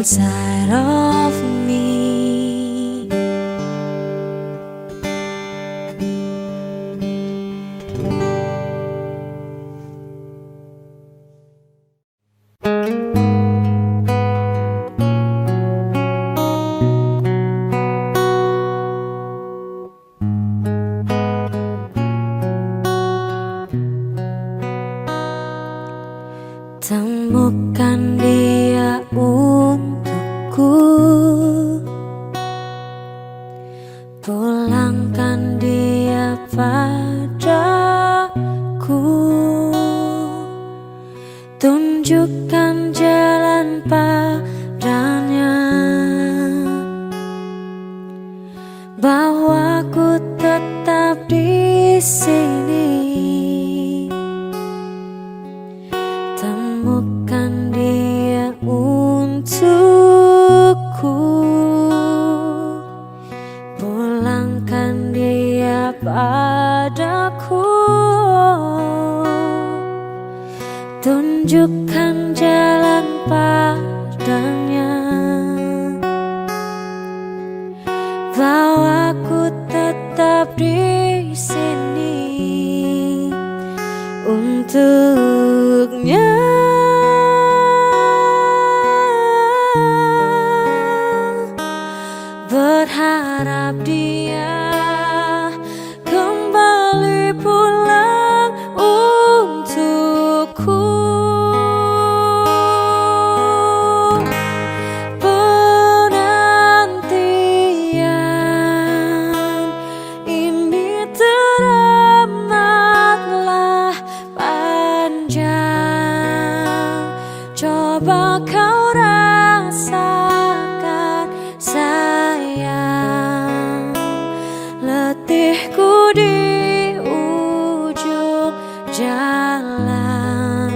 inside of me. Temukan dia untukku, pulangkan dia padaku, tunjukkan jalan padanya, bahwa ku tetap di sini. Temukan dia untukku, pulangkan dia padaku, tunjukkan jalan padanya, bahwa ku tetap di sini untuknya. Berharap dia kembali pulang untukku. Penantian ini teramatlah panjang. Coba kau rasakan sayang, letihku di ujung jalan.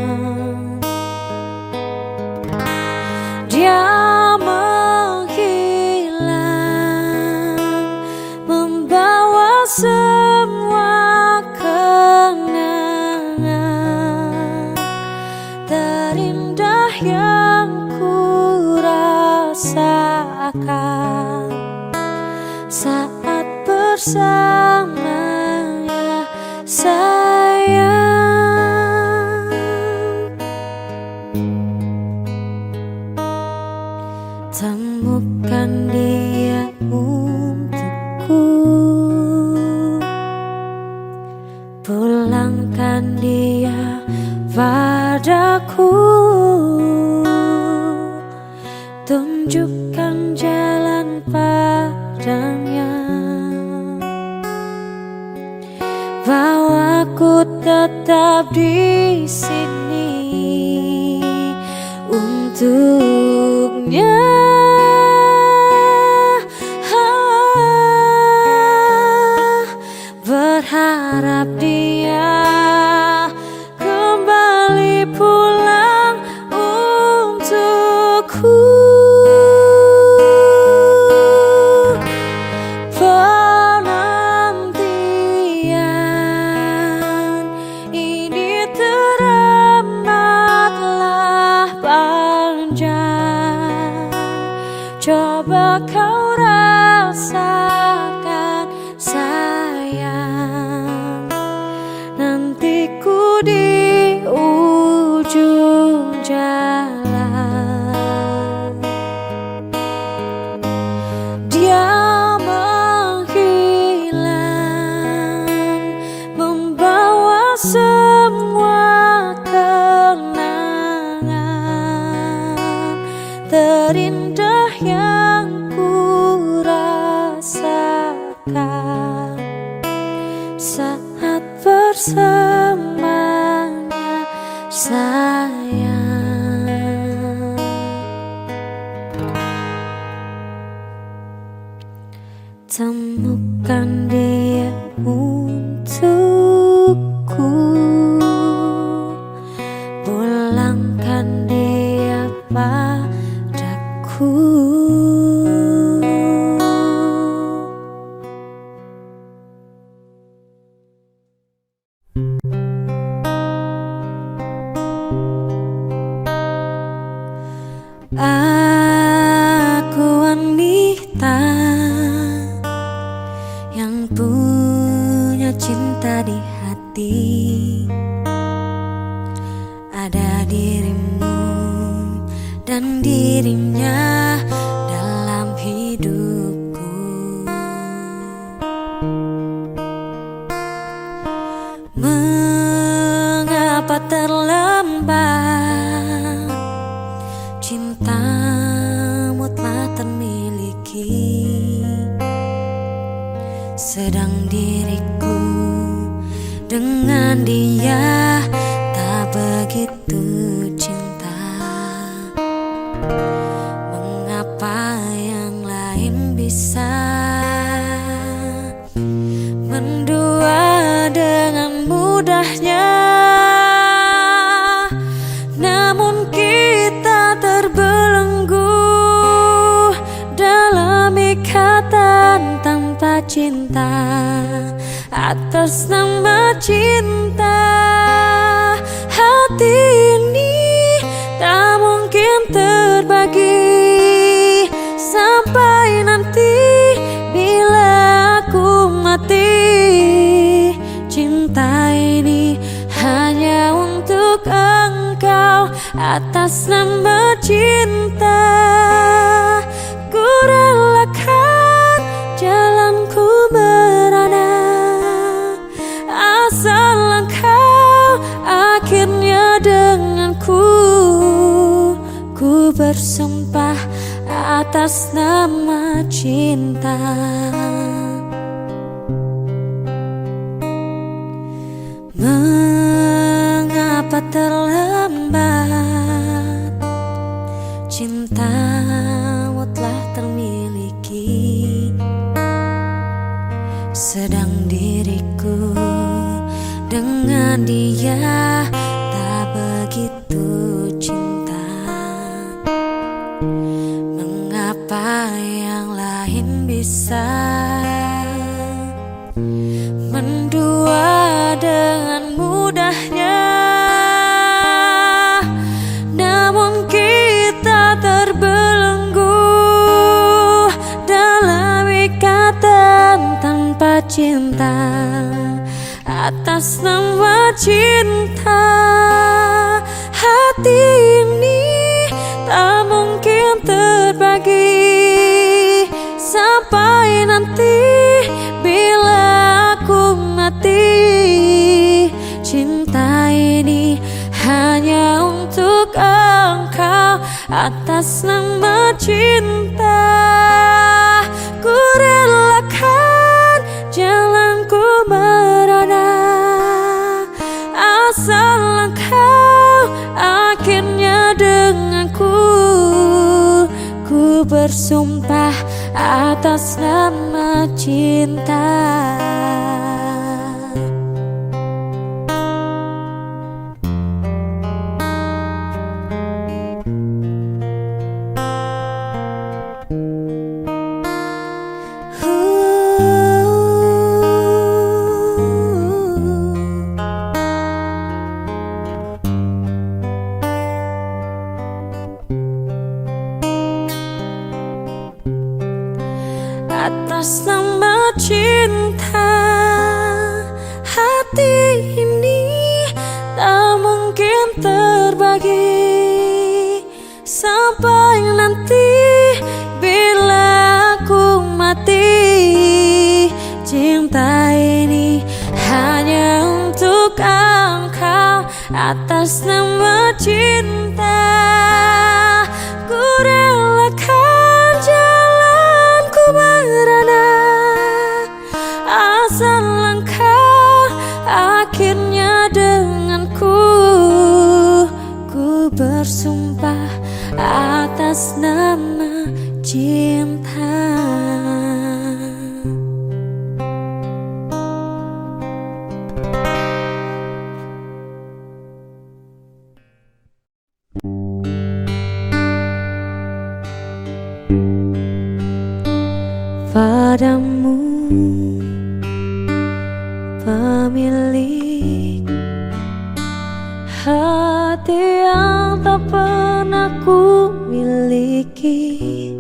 Dia menghilang, membawa semua kenangan terindah yang ku rasakan saat bersamanya, sayang. Temukan dia untukku, pulangkan dia padaku, tunjukkan jalan padanya, bahwa ku tetap di sini untuknya. Berharap dia kembali pulang untukku. Penantian ini teramatlah panjang. Coba kau rasakan sayang, nantiku di ujung jalan. Dia menghilang, membawa semua kenangan terindah yang ku rasakan saat bersamanya, sayang. Temukan dia untukku, pulangkan dia padaku. cinta di hati, ada dirimu dan dirinya dalam hidupku. Mengapa terlambat, cintamu telah termiliki, sedang diriku dengan dia tak begitu cinta. Mengapa yang lain bisa mendua dengan mudahnya, namun kita terbelenggu dalam ikatan tanpa cinta. Atas nama cinta, hati ini tak mungkin terbagi sampai nanti bila aku mati. Cinta ini hanya untuk engkau. Atas nama cinta, ku relakan jalanku berada, asal engkau akhirnya denganku. Ku bersumpah atas nama cinta. Mengapa terlambat, cintamu telah termiliki, sedang diriku dengan dia tak begitu cinta. Mengapa yang lain bisa mendua dengan mudahnya, namun kita terbelenggu dalam ikatan tanpa cinta. Atas nama cinta, hati ini tak mungkin terbagi sampai nanti bila aku mati. Cinta ini hanya untuk engkau. Atas nama cinta, ku relakan jalanku berada, asal engkau akhirnya denganku. Ku bersumpah atas nama cinta. Atas nama cinta, hati ini tak mungkin terbagi sampai nanti bila aku mati. Cinta ini hanya untuk engkau. Atas nama cinta, ku relakan jalanku berada, asal engkau akhirnya denganku. Ku bersumpah atas nama cinta. Padamu, pemilik hati yang tak pernah ku miliki,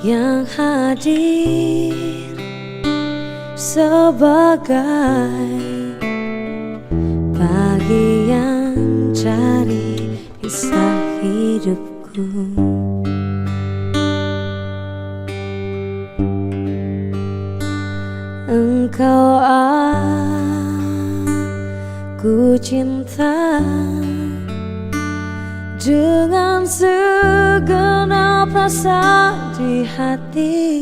yang hadir sebagai bagian dari kisah hidupku. Engkau aku cinta dengan segenap rasa di hati.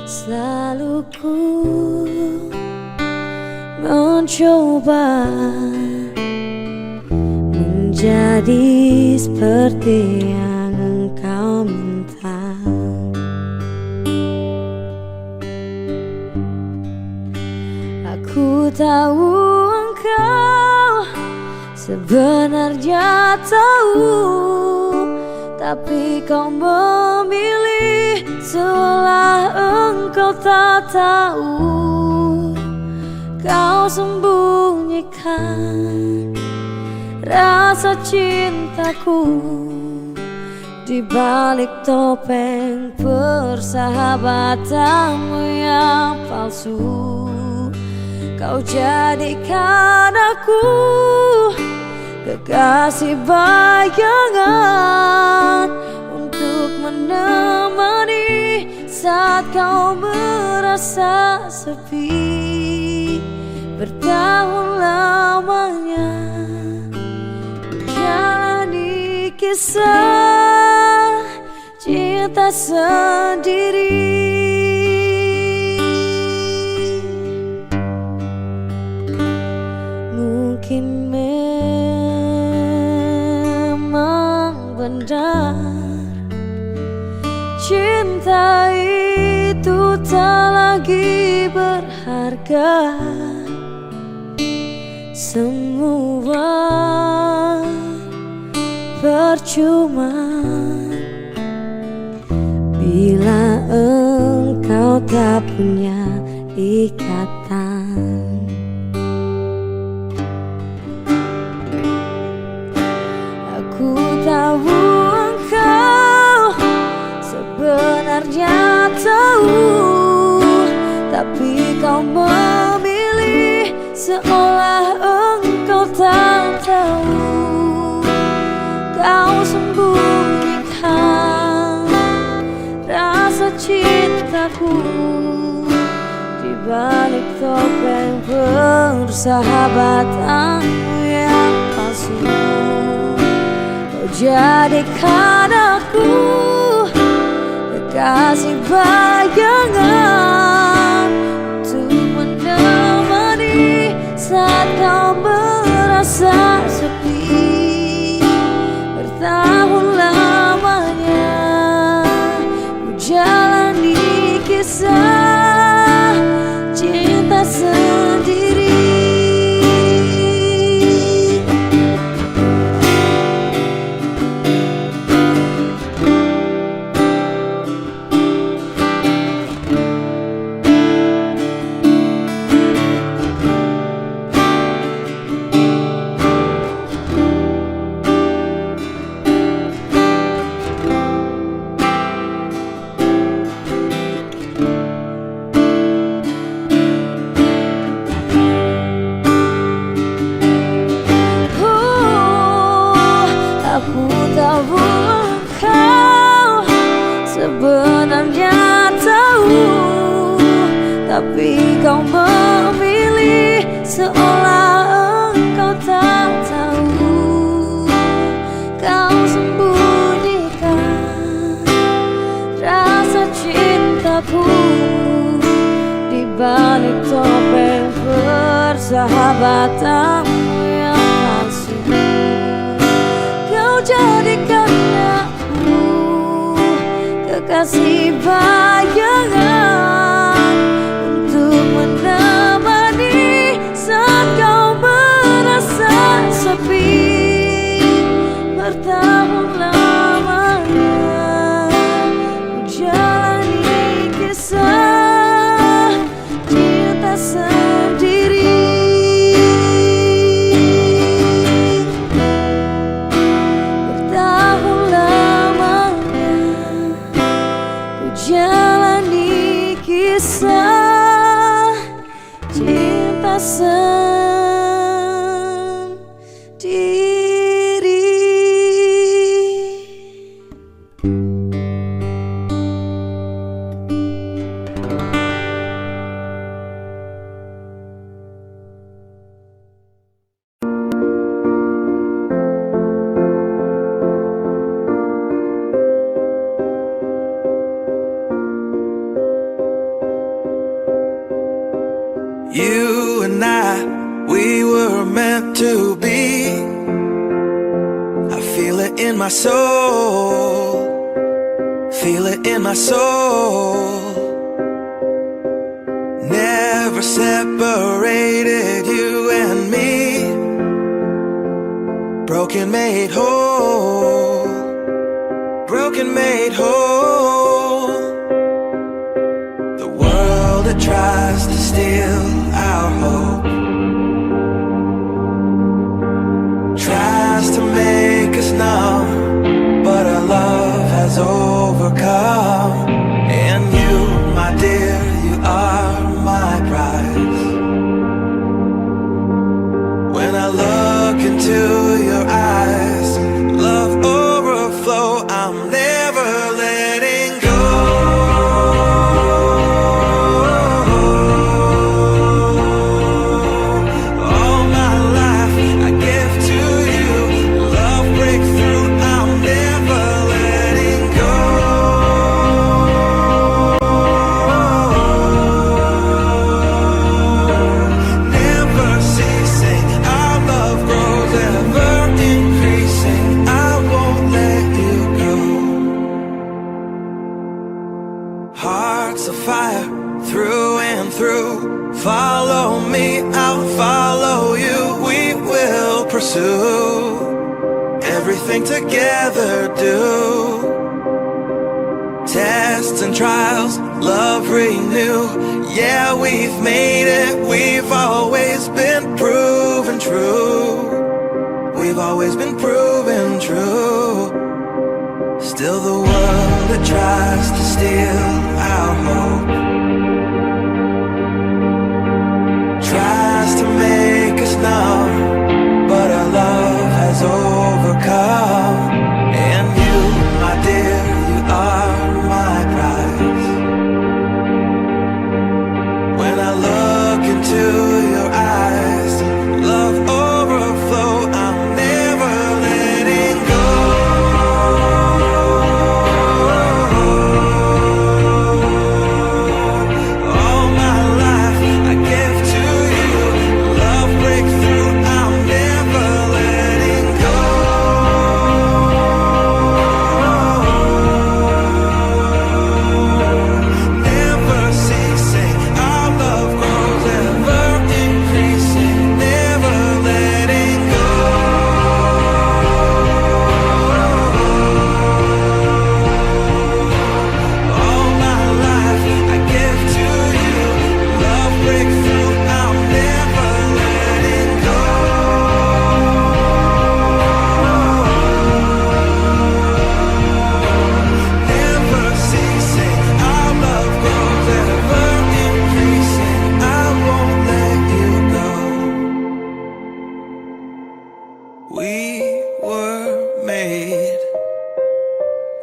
Selalu ku mencoba menjadi seperti yang engkau minta. Aku tahu engkau sebenarnya tahu, tapi kau memilih seolah engkau tak tahu. Kau sembunyikan rasa cintaku di balik topeng persahabatanmu yang palsu. Kau jadikan aku kekasih bayangan untuk menemani saat kau merasa sepi. Bertahun lamanya menjalani kisah cinta sendiri. Mungkin memang benar cinta itu tak lagi berharga. Semua percuma bila engkau tak punya ikatan. Aku tahu engkau sebenarnya tahu, tapi kau memilih seolah engkau tak tahu. Kau sembunyikan rasa cintaku di balik topeng persahabatanmu yang palsu. Kau jadikan aku kekasih bayangan untuk menemani saat kau merasa sepi. Bertahun lamanya ku jalani kisah cinta sendiri. Aku tahu engkau sebenarnya tahu, tapi kau memilih seolah engkau tak tahu. Kau sembunyikan rasa cintaku di balik topeng persahabatanmu yang palsu. Kau jadikan aku kekasih bayangan untuk menemani saat kau merasa sepi. Bertahun lamanya ku jalani kisah cinta sendiri. Jalani kisah sendiri. You and I, we were meant to be. I feel it in my soul, feel it in my soul. Never separated, you and me. Broken made whole, broken made whole. The world that tries to steal our hope tries to make us numb, but our love has overcome. And you, my dear, you are my prize. When I look into your eyes, love overflow, I'm never letting go. Hearts of fire through and through. Follow me, I'll follow you. We will pursue everything together, do tests and trials, love renew. Yeah, we've made it, we've always been proven true. We've always been proven true. Still the world that tries to steal our hope tries to make us numb, but our love has overcome. And you, my dear, you are my prize. When I look into your eyes, love overflow, I'm never letting go.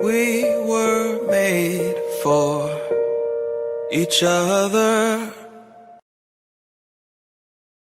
We were made for each other.